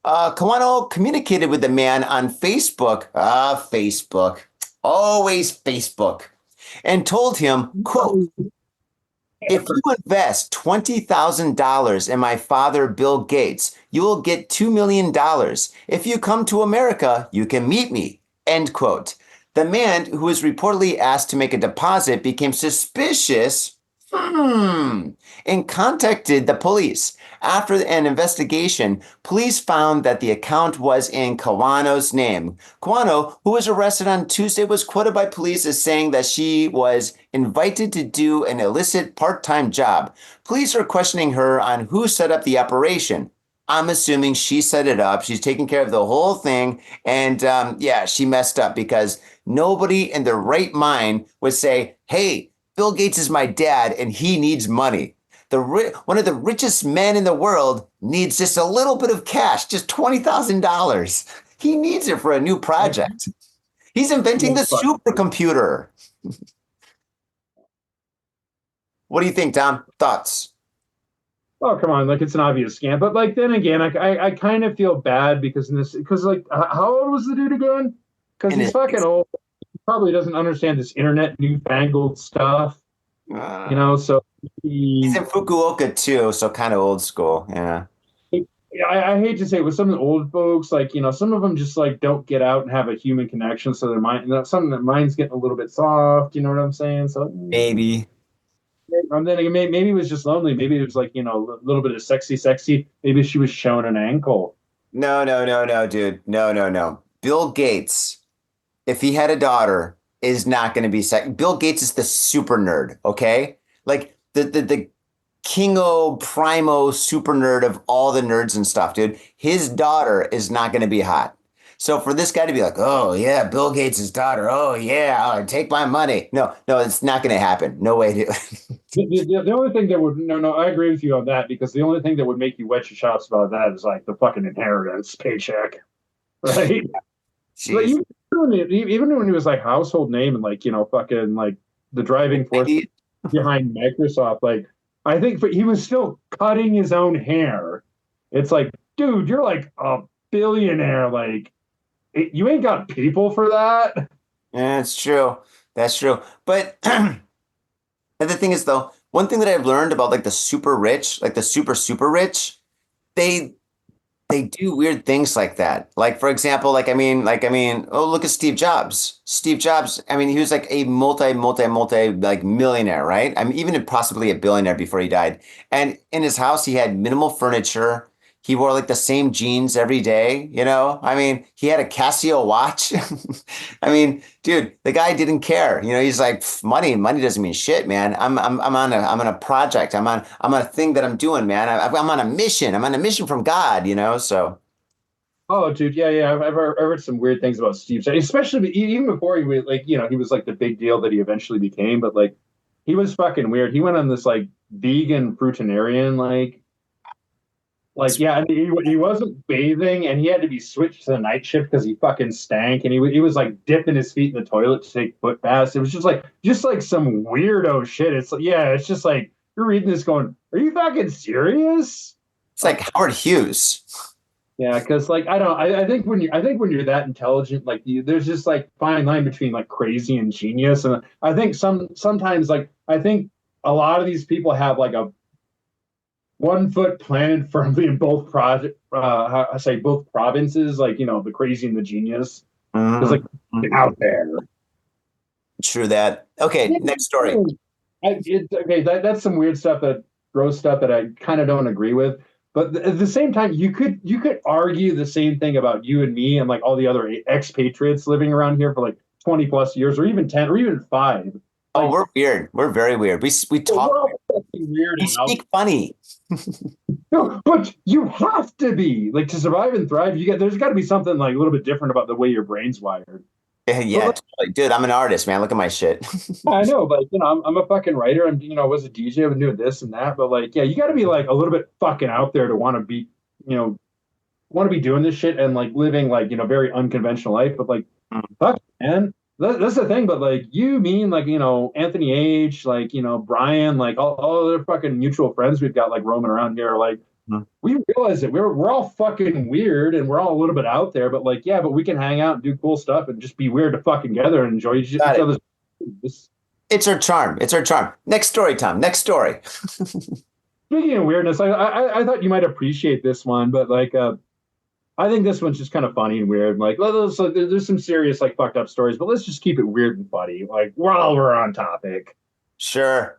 Kawano communicated with the man on Facebook, Facebook, always Facebook, and told him, quote, if you invest $20,000 in my father, Bill Gates, you will get $2 million. If you come to America, you can meet me, end quote. The man, who was reportedly asked to make a deposit, became suspicious and contacted the police. After an investigation, police found that the account was in Kawano's name. Kawano, who was arrested on Tuesday, was quoted by police as saying that she was invited to do an illicit part-time job. Police are questioning her on who set up the operation. I'm assuming she set it up. She's taking care of the whole thing. And yeah, she messed up because nobody in their right mind would say, hey, Bill Gates is my dad and he needs money. One of the richest men in the world needs just a little bit of cash, just $20,000. He needs it for a new project. He's inventing the supercomputer. What do you think, Tom? Thoughts? Oh, come on. Like, it's an obvious scam. But, like, then again, I kind of feel bad because like, how old was the dude again? Because he's fucking old. He probably doesn't understand this internet newfangled stuff. You know, so he's in Fukuoka too, so kind of old school. Yeah. I hate to say it, with some of the old folks, like, you know, some of them just like don't get out and have a human connection, so their mind, some of their mind's getting a little bit soft. You know what I'm saying? So maybe. And then again, maybe he was just lonely. Maybe it was like, you know, a little bit of sexy. Maybe she was showing an ankle. No, dude. No. Bill Gates, if he had a daughter, is not going to be Bill Gates is the super nerd, okay? Like the kingo primo super nerd of all the nerds and stuff, dude. His daughter is not going to be hot. So for this guy to be like, oh yeah, Bill Gates' daughter, oh yeah, I'll take my money. No, it's not going to happen. No way to. The only thing that would no, I agree with you on that, because the only thing that would make you wet your chops about that is like the fucking inheritance paycheck, right? But even when he was like household name and like, you know, fucking like the driving force behind Microsoft, like I think he was still cutting his own hair. It's like, dude, you're like a billionaire. Like, you ain't got people for that. Yeah, it's true. That's true. But and the thing is, though, one thing that I've learned about like the super rich, like the super rich, they they do weird things like that. Like for example, oh look at Steve Jobs. Steve Jobs, I mean, he was like a multi like millionaire, right? I mean, even possibly a billionaire before he died. And in his house, he had minimal furniture. He wore like the same jeans every day, you know? I mean, he had a Casio watch. I mean, dude, the guy didn't care. You know, he's like, money doesn't mean shit, man. I'm on a project. I'm on a thing that I'm doing, man. I'm on a mission. I'm on a mission from God, you know? So, Oh, dude, yeah. I've heard some weird things about Steve, especially even before he was like, he was like the big deal that he eventually became. But like, he was fucking weird. He went on this like vegan fruitarian, yeah. I mean, he wasn't bathing, and he had to be switched to the night shift because he fucking stank, and he was like dipping his feet in the toilet to take foot baths. It was just like some weirdo shit. It's like, yeah, it's just like you're reading this going, are you fucking serious? it's like Howard Hughes. Yeah, because like I think when you're that intelligent, like there's just like fine line between like crazy and genius, and I think sometimes like I think a lot of these people have like a 1 foot planted firmly in both both provinces, like the crazy and the genius. It's like out there. True that. Okay, next story. That's some weird stuff, that gross stuff that I kind of don't agree with. But at the same time, you could argue the same thing about you and me and like all the other expatriates living around here for like 20 plus years, or even 10, or even 5. Oh, we're weird. We're very weird. We talk weird. We speak funny. No, but you have to be like, to survive and thrive. There's got to be something like a little bit different about the way your brain's wired. Yeah, totally. Dude, I'm an artist, man. Look at my shit. I know, but I'm a fucking writer. I was a DJ. I've been doing this and that, but like, yeah, you got to be like a little bit fucking out there to want to be, doing this shit and like living like very unconventional life. But like, fuck, man, that's the thing. But like, you mean like Anthony H, like Brian, like all their fucking mutual friends we've got like roaming around here, like. We realize that we're all fucking weird and we're all a little bit out there, but like, yeah, but we can hang out and do cool stuff and just be weird to fucking together and enjoy each other's. It's our charm. It's our charm. Next story, Tom. Next story. Speaking of weirdness, I thought you might appreciate this one, but like, I think this one's just kind of funny and weird. Like, there's some serious like fucked up stories, but let's just keep it weird and funny. Like, while we're on topic. Sure.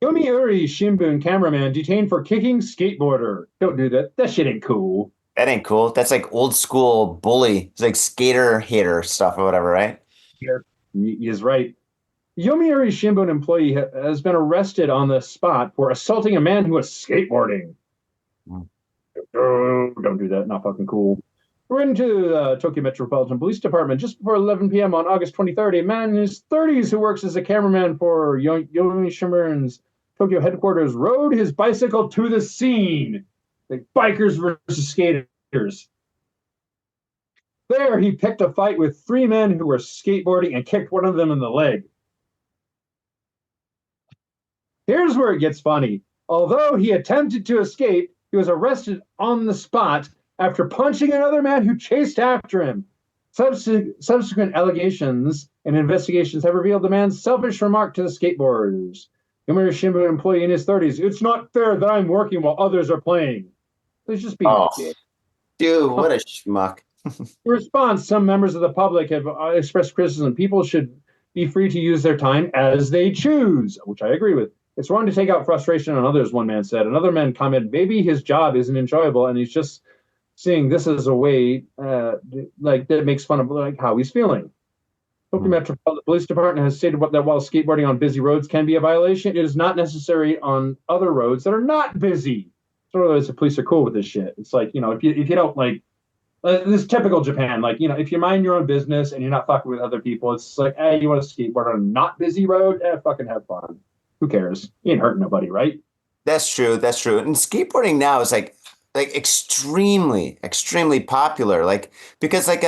Yomiuri Shimbun cameraman detained for kicking skateboarder. Don't do that. That shit ain't cool. That ain't cool. That's like old school bully. It's like skater hater stuff or whatever, right? He is right. Yomiuri Shimbun employee has been arrested on the spot for assaulting a man who was skateboarding. Oh, don't do that. Not fucking cool. We're into the Tokyo Metropolitan Police Department just before 11 p.m. on August 23rd. A man in his 30s who works as a cameraman for Yomiuri Shimbun's Tokyo headquarters rode his bicycle to the scene. Like bikers versus skaters. There, he picked a fight with 3 men who were skateboarding and kicked one of them in the leg. Here's where it gets funny. Although he attempted to escape, he was arrested on the spot after punching another man who chased after him. Subsequent allegations and investigations have revealed the man's selfish remark to the skateboarders. Yomiuri Shimbun employee in his 30s. It's not fair that I'm working while others are playing. Let's just be dude, what a schmuck. In response, some members of the public have expressed criticism. People should be free to use their time as they choose, which I agree with. It's wrong to take out frustration on others, one man said. Another man commented, maybe his job isn't enjoyable and he's just seeing this as a way like that makes fun of like how he's feeling. Tokyo Metropolitan Police Department has stated that while skateboarding on busy roads can be a violation, it is not necessary on other roads that are not busy. So otherwise, the police are cool with this shit. It's like, if you don't like this typical Japan, like, if you mind your own business and you're not fucking with other people, it's like, hey, you want to skateboard on a not busy road? Fucking have fun. Who cares? You ain't hurting nobody, right? That's true. That's true. And skateboarding now is like extremely popular. Like, because like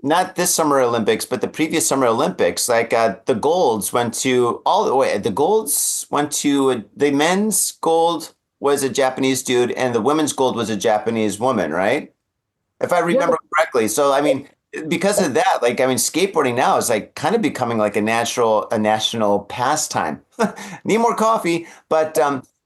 not this Summer Olympics, but the previous Summer Olympics, like the golds went to the men's gold was a Japanese dude and the women's gold was a Japanese woman, right? if I remember correctly. So, I mean, because of that, like, I mean, skateboarding now is like kind of becoming like a national pastime. Need more coffee, but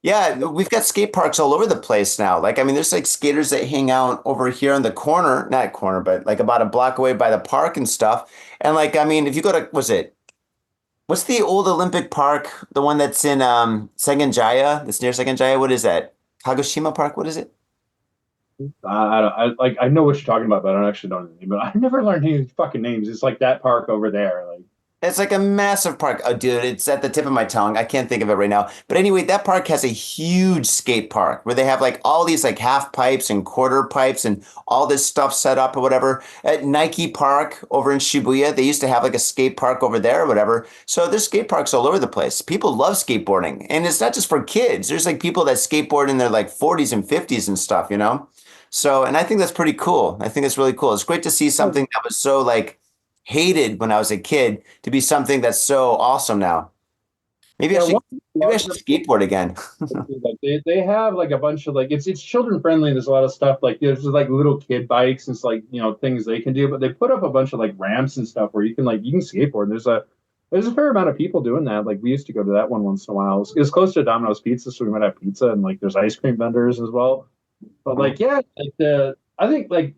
yeah, we've got skate parks all over the place now. Like, I mean, there's like skaters that hang out over here in the corner, not corner, but like about a block away by the park and stuff. And like, I mean, if you go to, what's the old Olympic park, the one that's in Seganjaya, that's near Seganjaya? What is that? Kagoshima Park? What is it? I know what you're talking about, but I don't actually know the name. But I never learned any fucking names. It's like that park over there. Like, It's like a massive park. Oh, dude, it's at the tip of my tongue. I can't think of it right now. But anyway, that park has a huge skate park where they have like all these like half pipes and quarter pipes and all this stuff set up or whatever. At Nike Park over in Shibuya, they used to have like a skate park over there or whatever. So there's skate parks all over the place. People love skateboarding. And it's not just for kids. There's like people that skateboard in their like 40s and 50s and stuff, you know? So, and I think that's pretty cool. I think it's really cool. It's great to see something that was so like hated when I was a kid to be something that's so awesome now. Maybe I should skateboard again. like they have like a bunch of like it's children friendly. There's a lot of stuff like there's like little kid bikes and it's like things they can do, but they put up a bunch of like ramps and stuff where you can skateboard. There's a fair amount of people doing that. Like we used to go to that one once in a while. It was close to Domino's Pizza, so we might have pizza and like there's ice cream vendors as well. But like yeah, like I think like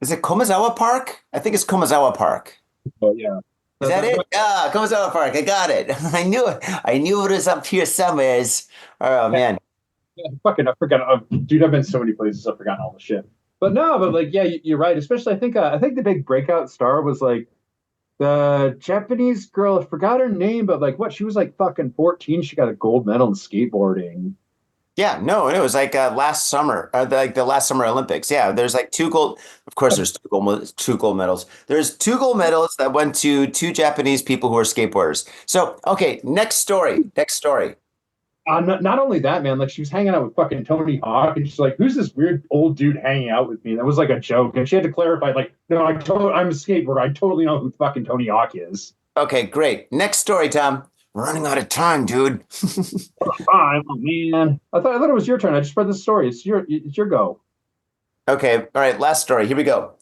is it Komazawa Park? I think it's Komazawa Park. Oh yeah. Is that it? Yeah, Komazawa Park. I got it. I knew it. I knew it was up here somewheres. Oh man. Yeah, I forgot. Dude, I've been so many places. I've forgotten all the shit. But no, but like, yeah, you're right. Especially, I think the big breakout star was like the Japanese girl. I forgot her name, but like, what? She was like fucking 14. She got a gold medal in skateboarding. Yeah, no, it was like last summer, like the last Summer Olympics. Yeah, there's like two gold. Of course, there's two gold medals. There's two gold medals that went to two Japanese people who are skateboarders. So, okay, next story. Next story. Not only that, man. Like she was hanging out with fucking Tony Hawk, and she's like, "Who's this weird old dude hanging out with me?" That was like a joke, and she had to clarify, like, "No, I'm a skateboarder. I totally know who fucking Tony Hawk is." Okay, great. Next story, Tom. We're running out of time, dude. Oh, man. I thought it was your turn. I just read the story. It's your go. Okay. All right. Last story. Here we go.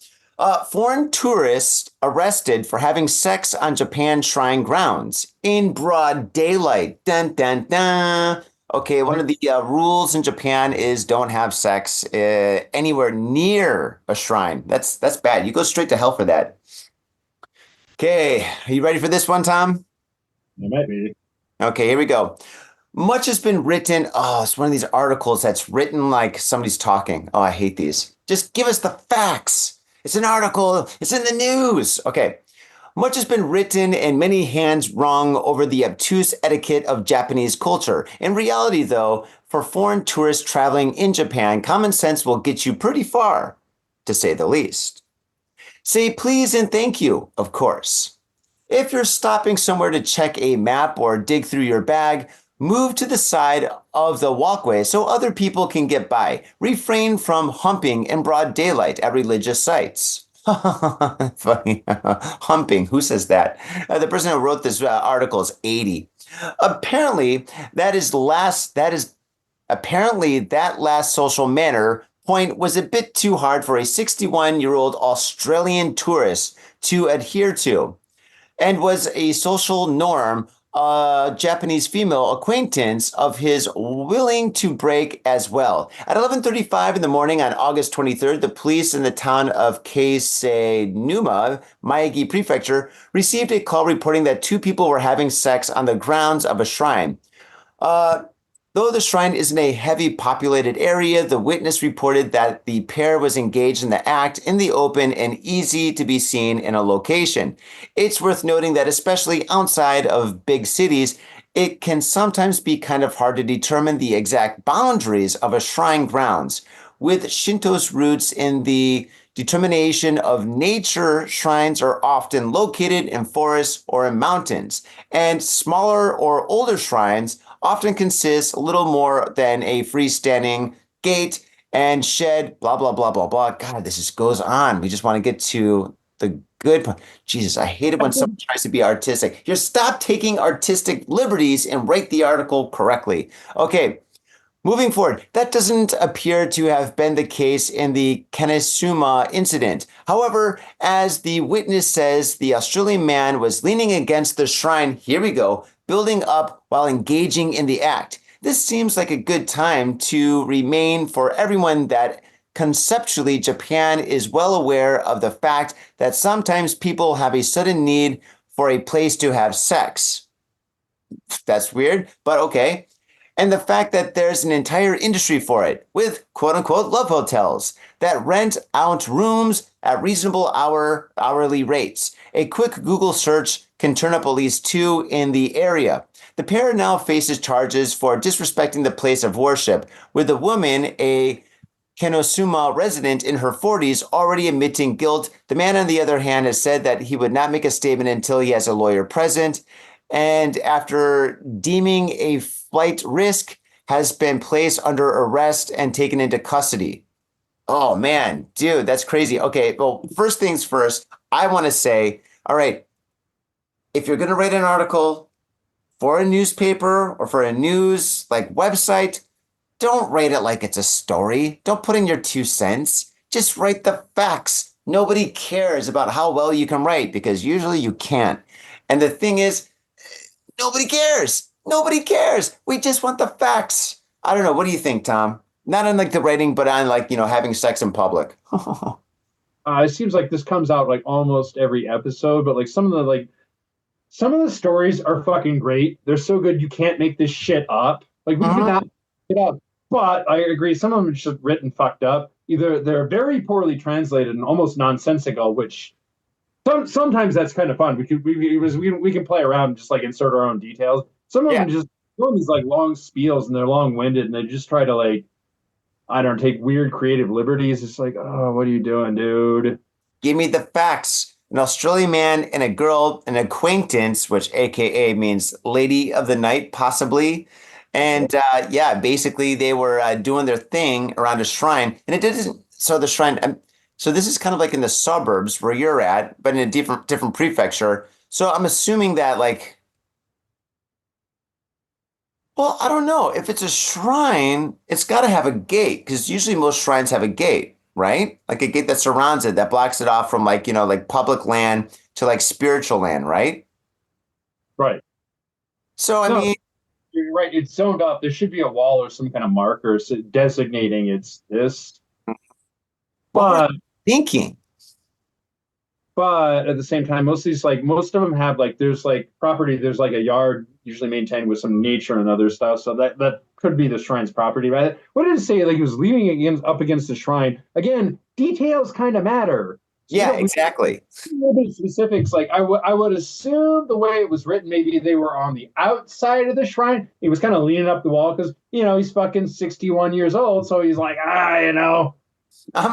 Foreign tourists arrested for having sex on Japan shrine grounds in broad daylight. Dun, dun, dun. Okay. One of the rules in Japan is don't have sex anywhere near a shrine. That's bad. You go straight to hell for that. Okay. Are you ready for this one, Tom? It might be. Okay, here we go. Much has been written. Oh, it's one of these articles that's written like somebody's talking. Oh, I hate these. Just give us the facts. It's an article. It's in the news. Okay. Much has been written and many hands wrung over the obtuse etiquette of Japanese culture. In reality, though, for foreign tourists traveling in Japan, common sense will get you pretty far, to say the least. Say please and thank you, of course. If you're stopping somewhere to check a map or dig through your bag, move to the side of the walkway so other people can get by. Refrain from humping in broad daylight at religious sites. Funny. Humping. Who says that? The person who wrote this article is 80. Apparently, that last social manner point was a bit too hard for a 61-year-old Australian tourist to adhere to, and was a social norm, a Japanese female acquaintance of his willing to break as well. At 11:35 in the morning on August 23rd, the police in the town of Keisenuma, Miyagi Prefecture, received a call reporting that two people were having sex on the grounds of a shrine. Though the shrine is in a heavy populated area, the witness reported that the pair was engaged in the act in the open and easy to be seen in a location. It's worth noting that especially outside of big cities, it can sometimes be kind of hard to determine the exact boundaries of a shrine grounds. With Shinto's roots in the determination of nature, shrines are often located in forests or in mountains, and smaller or older shrines often consist a little more than a freestanding gate and shed, blah, blah, blah, blah, blah. God, this just goes on. We just want to get to the good part. Jesus, I hate it when someone tries to be artistic. Just stop taking artistic liberties and write the article correctly. Okay. Moving forward, that doesn't appear to have been the case in the Kanesuma incident. However, as the witness says, the Australian man was leaning against the shrine, here we go, building up while engaging in the act. This seems like a good time to remain for everyone that conceptually Japan is well aware of the fact that sometimes people have a sudden need for a place to have sex. That's weird, but okay. And the fact that there's an entire industry for it with quote unquote love hotels that rent out rooms at reasonable hourly rates. A quick Google search can turn up at least 2 in the area. The pair now faces charges for disrespecting the place of worship, with the woman, a Kanosuma resident in her 40s, already admitting guilt. The man, on the other hand, has said that he would not make a statement until he has a lawyer present. And after deeming a flight risk, has been placed under arrest and taken into custody. Oh man, dude, that's crazy. Okay, well, first things first, I want to say, all right, if you're going to write an article for a newspaper or for a news like website, don't write it like it's a story. Don't put in your 2 cents. Just write the facts. Nobody cares about how well you can write because usually you can't. And the thing is, nobody cares. Nobody cares. We just want the facts. I don't know. What do you think, Tom? Not on like the writing, but on like, having sex in public. It seems like this comes out like almost every episode, but like some of the stories are fucking great. They're so good you can't make this shit up. Like we cannot make it up. But I agree, some of them are just written fucked up. Either they're very poorly translated and almost nonsensical, which sometimes that's kind of fun. We can play around and just like insert our own details. Some of them just go these like long spiels and they're long-winded and they just try to like, I don't know, take weird creative liberties. It's like, oh, what are you doing, dude? Give me the facts. An Australian man and a girl, an acquaintance, which AKA means lady of the night, possibly. And basically they were doing their thing around a shrine. And it didn't, so the shrine, so this is kind of like in the suburbs where you're at, but in a different prefecture. So I'm assuming that like, well, I don't know. If it's a shrine, it's got to have a gate because usually most shrines have a gate, right? Like a gate that surrounds it, that blocks it off from like, like public land to like spiritual land, right? Right. So, I mean, you're right. It's zoned off. There should be a wall or some kind of marker designating it's this. But thinking. But at the same time, most of them have like, there's like property, there's like a yard usually maintained with some nature and other stuff. So that could be the shrine's property, right? What did it say? Like he was leaning up against the shrine. Again, details kind of matter. So yeah, exactly. Specifics, like I would assume the way it was written, maybe they were on the outside of the shrine. He was kind of leaning up the wall because, he's fucking 61 years old. So he's like, I'm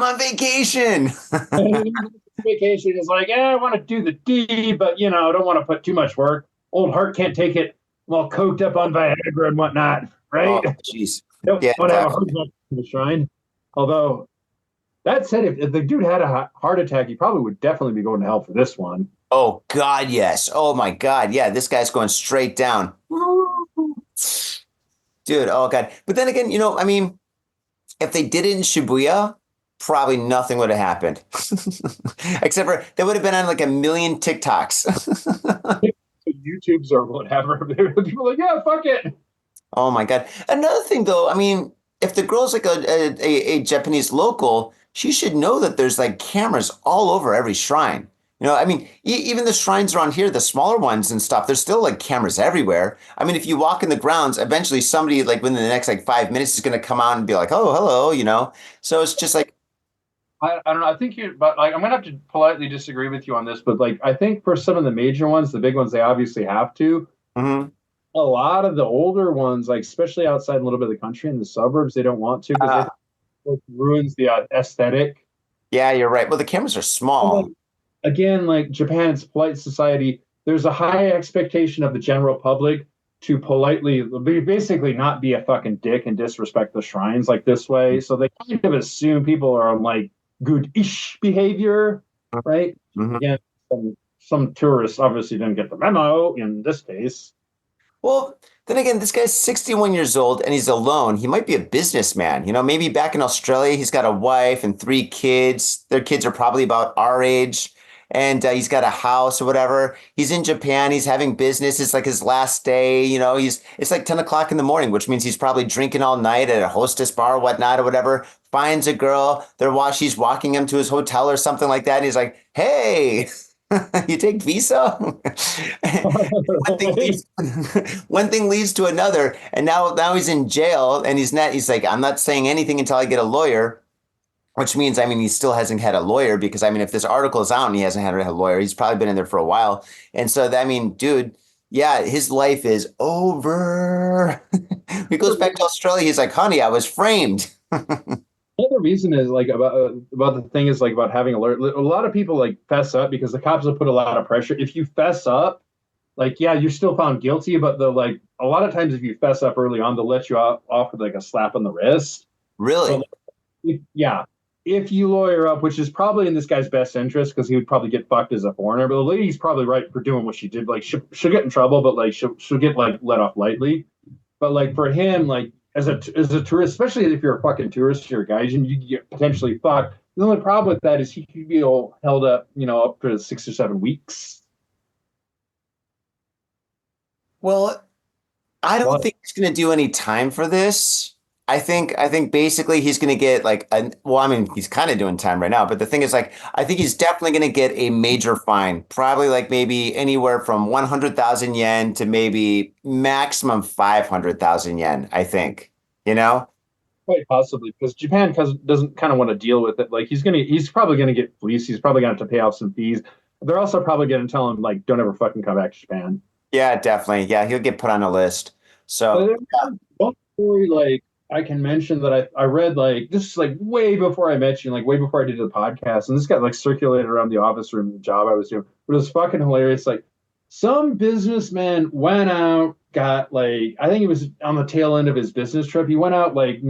on vacation. Vacation is like, I want to do the deed, but I don't want to put too much work. Old heart can't take it. Well, coked up on Viagra and whatnot, right? Oh, jeez. Don't want to have a heart attack in the shrine. Although, that said, if the dude had a heart attack, he probably would definitely be going to hell for this one. Oh God, yes. Oh my God, yeah. This guy's going straight down, dude. Oh God. But then again, if they did it in Shibuya, probably nothing would have happened, except for they would have been on like a million TikToks. YouTubes or whatever. People are like, yeah, fuck it. Oh my God. Another thing though, if the girl's like a Japanese local, she should know that there's like cameras all over every shrine. Even the shrines around here, the smaller ones and stuff, there's still like cameras everywhere. If you walk in the grounds, eventually somebody like within the next like 5 minutes is going to come out and be like, oh, hello, So it's just like, I don't know. I think but like, I'm going to have to politely disagree with you on this, but like, I think for some of the major ones, the big ones, they obviously have to. Mm-hmm. A lot of the older ones, like especially outside a little bit of the country in the suburbs, they don't want to because it ruins the aesthetic. Yeah, you're right. Well, the cameras are small. Again, like Japan's polite society, there's a high expectation of the general public to politely, basically not be a fucking dick and disrespect the shrines like this way. So they kind of assume people are on like good-ish behavior, right? Mm-hmm. Again, some tourists obviously didn't get the memo in this case. Well, then again, this guy's 61 years old and he's alone. He might be a businessman. Maybe back in Australia, he's got a wife and 3 kids. Their kids are probably about our age. And he's got a house or whatever. He's in Japan. He's having business. It's like his last day. It's like 10 o'clock in the morning, which means he's probably drinking all night at a hostess bar or whatnot or whatever. Finds a girl. She's walking him to his hotel or something like that. And he's like, hey, you take Visa? One thing leads to another. And now he's in jail and he's like, I'm not saying anything until I get a lawyer. Which means, he still hasn't had a lawyer because, if this article is out and he hasn't had a lawyer, he's probably been in there for a while. And so, dude, yeah, his life is over. He goes back to Australia. He's like, honey, I was framed. Another reason is like about the thing is like about having a lawyer. A lot of people like fess up because the cops will put a lot of pressure. If you fess up, like, yeah, you're still found guilty, but a lot of times if you fess up early on, they'll let you off with like a slap on the wrist. Really? So, yeah. If you lawyer up, which is probably in this guy's best interest because he would probably get fucked as a foreigner, but the lady's probably right for doing what she did. Like she'll get in trouble, but like she'll get like let off lightly. But like for him, like as a tourist, especially if you're a fucking tourist or a Gaijin, you get potentially fucked. The only problem with that is he could be held up, up to 6 or 7 weeks. Well, I don't think he's going to do any time for this. I think basically he's going to get he's kind of doing time right now, but the thing is I think he's definitely going to get a major fine, probably like maybe anywhere from 100,000 yen to maybe maximum 500,000 yen, I think, Quite possibly because Japan doesn't kind of want to deal with it. Like he's probably going to get fleeced. He's probably going to have to pay off some fees. They're also probably going to tell him like, don't ever fucking come back to Japan. Yeah, definitely. Yeah. He'll get put on a list. So one story, like, I can mention that I read like this is like way before I met you, like way before I did the podcast, and this got like circulated around the office room, the job I was doing. But it was fucking hilarious. Like some businessman went out, got like I think it was on the tail end of his business trip. He went out like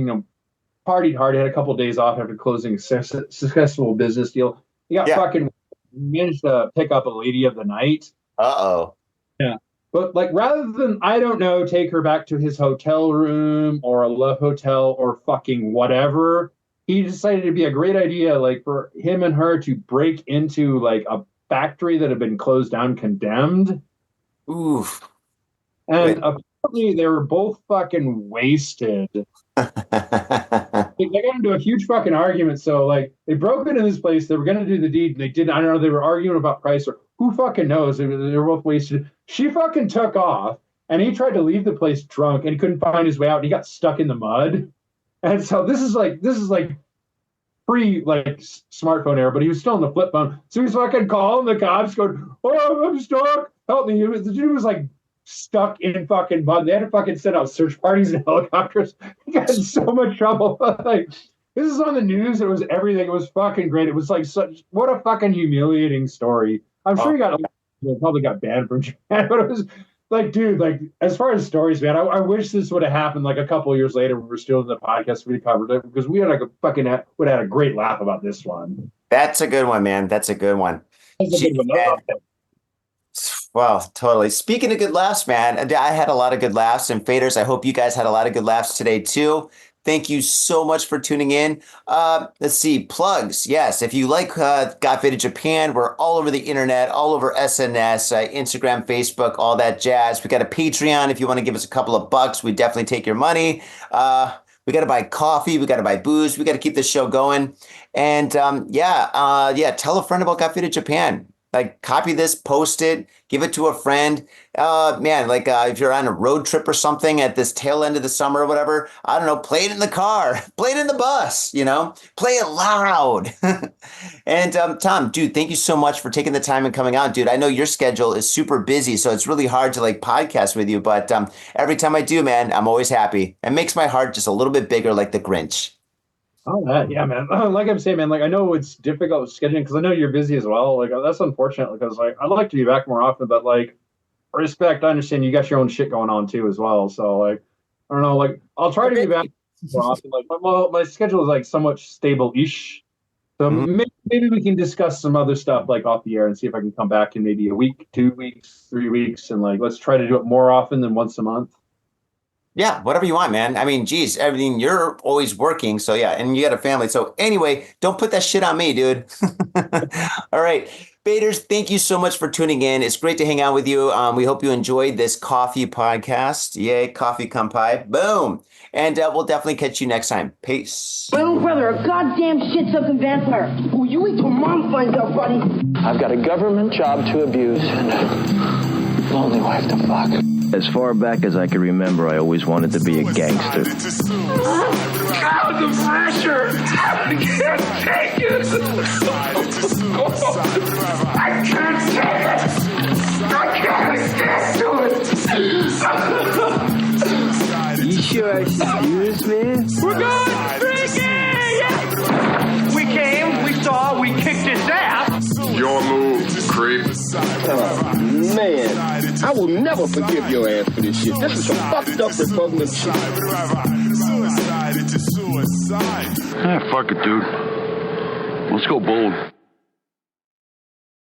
partied hard, had a couple of days off after closing a successful business deal. He got fucking managed to pick up a lady of the night. Uh-oh. Yeah. But like, rather than, I don't know, take her back to his hotel room or a love hotel or fucking whatever, he decided it'd be a great idea, like for him and her to break into like a factory that had been closed down, condemned. Oof. And apparently they were both fucking wasted. They got into a huge fucking argument. So like they broke into this place. They were going to do the deed. They didn't. I don't know. They were arguing about price or who fucking knows. They were both wasted. She fucking took off and he tried to leave the place drunk and he couldn't find his way out. And he got stuck in the mud. And so this is like pre like smartphone era, but he was still on the flip phone. So he's fucking calling the cops going, oh, I'm stuck. Help me. The dude was like stuck in fucking mud. They had to fucking send out search parties and helicopters. He got in so much trouble. Like this is on the news. It was everything. It was fucking great. It was like what a fucking humiliating story. I'm sure he probably got banned from Japan, but it was like, dude, like as far as stories, man, I wish this would have happened like a couple of years later when we're still in the podcast. We covered it because we had like would have had a great laugh about this one. That's a good one, man. That's a good one. Well, totally. Speaking of good laughs, man, I had a lot of good laughs, and faders, I hope you guys had a lot of good laughs today too. Thank you so much for tuning in. Let's see, plugs. Yes, if you like Got Faded Japan, we're all over the internet, all over SNS, Instagram, Facebook, all that jazz. We got a Patreon. If you want to give us a couple of bucks, we definitely take your money. We got to buy coffee. We got to buy booze. We got to keep this show going. And tell a friend about Got Faded Japan. Like, copy this, post it, give it to a friend. If you're on a road trip or something at this tail end of the summer or whatever, I don't know, play it in the car, play it in the bus, play it loud. And Tom, dude, thank you so much for taking the time and coming out, dude. I know your schedule is super busy, so it's really hard to like podcast with you. But every time I do, man, I'm always happy. It makes my heart just a little bit bigger, like the Grinch. Oh, yeah, man. Like I'm saying, man, like I know it's difficult with scheduling because I know you're busy as well. Like that's unfortunate because like I'd like to be back more often, but like respect, I understand you got your own shit going on too as well. So like I don't know, like I'll try to be back more often. Like my schedule is like somewhat stable-ish. So maybe we can discuss some other stuff like off the air and see if I can come back in maybe a week, 2 weeks, 3 weeks, and like let's try to do it more often than once a month. Yeah, whatever you want, man. I mean, geez, everything, you're always working. So yeah, and you got a family. So anyway, don't put that shit on me, dude. All right. Baders, thank you so much for tuning in. It's great to hang out with you. We hope you enjoyed this coffee podcast. Yay, coffee kampai. Boom. And we'll definitely catch you next time. Peace. My little brother, a goddamn shit-sucking vampire. Will you wait till Mom finds out, buddy? I've got a government job to abuse and a lonely wife to fuck. As far back as I can remember, I always wanted to be a gangster. God, the pressure! I can't take it! I can't take it! I can't stand to it! You sure I should do this, man? We're going drinking! We came, we saw, we kicked his ass! Your move, creep. Oh, man. I will never forgive your ass for this shit. This is some fucked up repugnant shit. Ah, fuck it, dude. Let's go bold.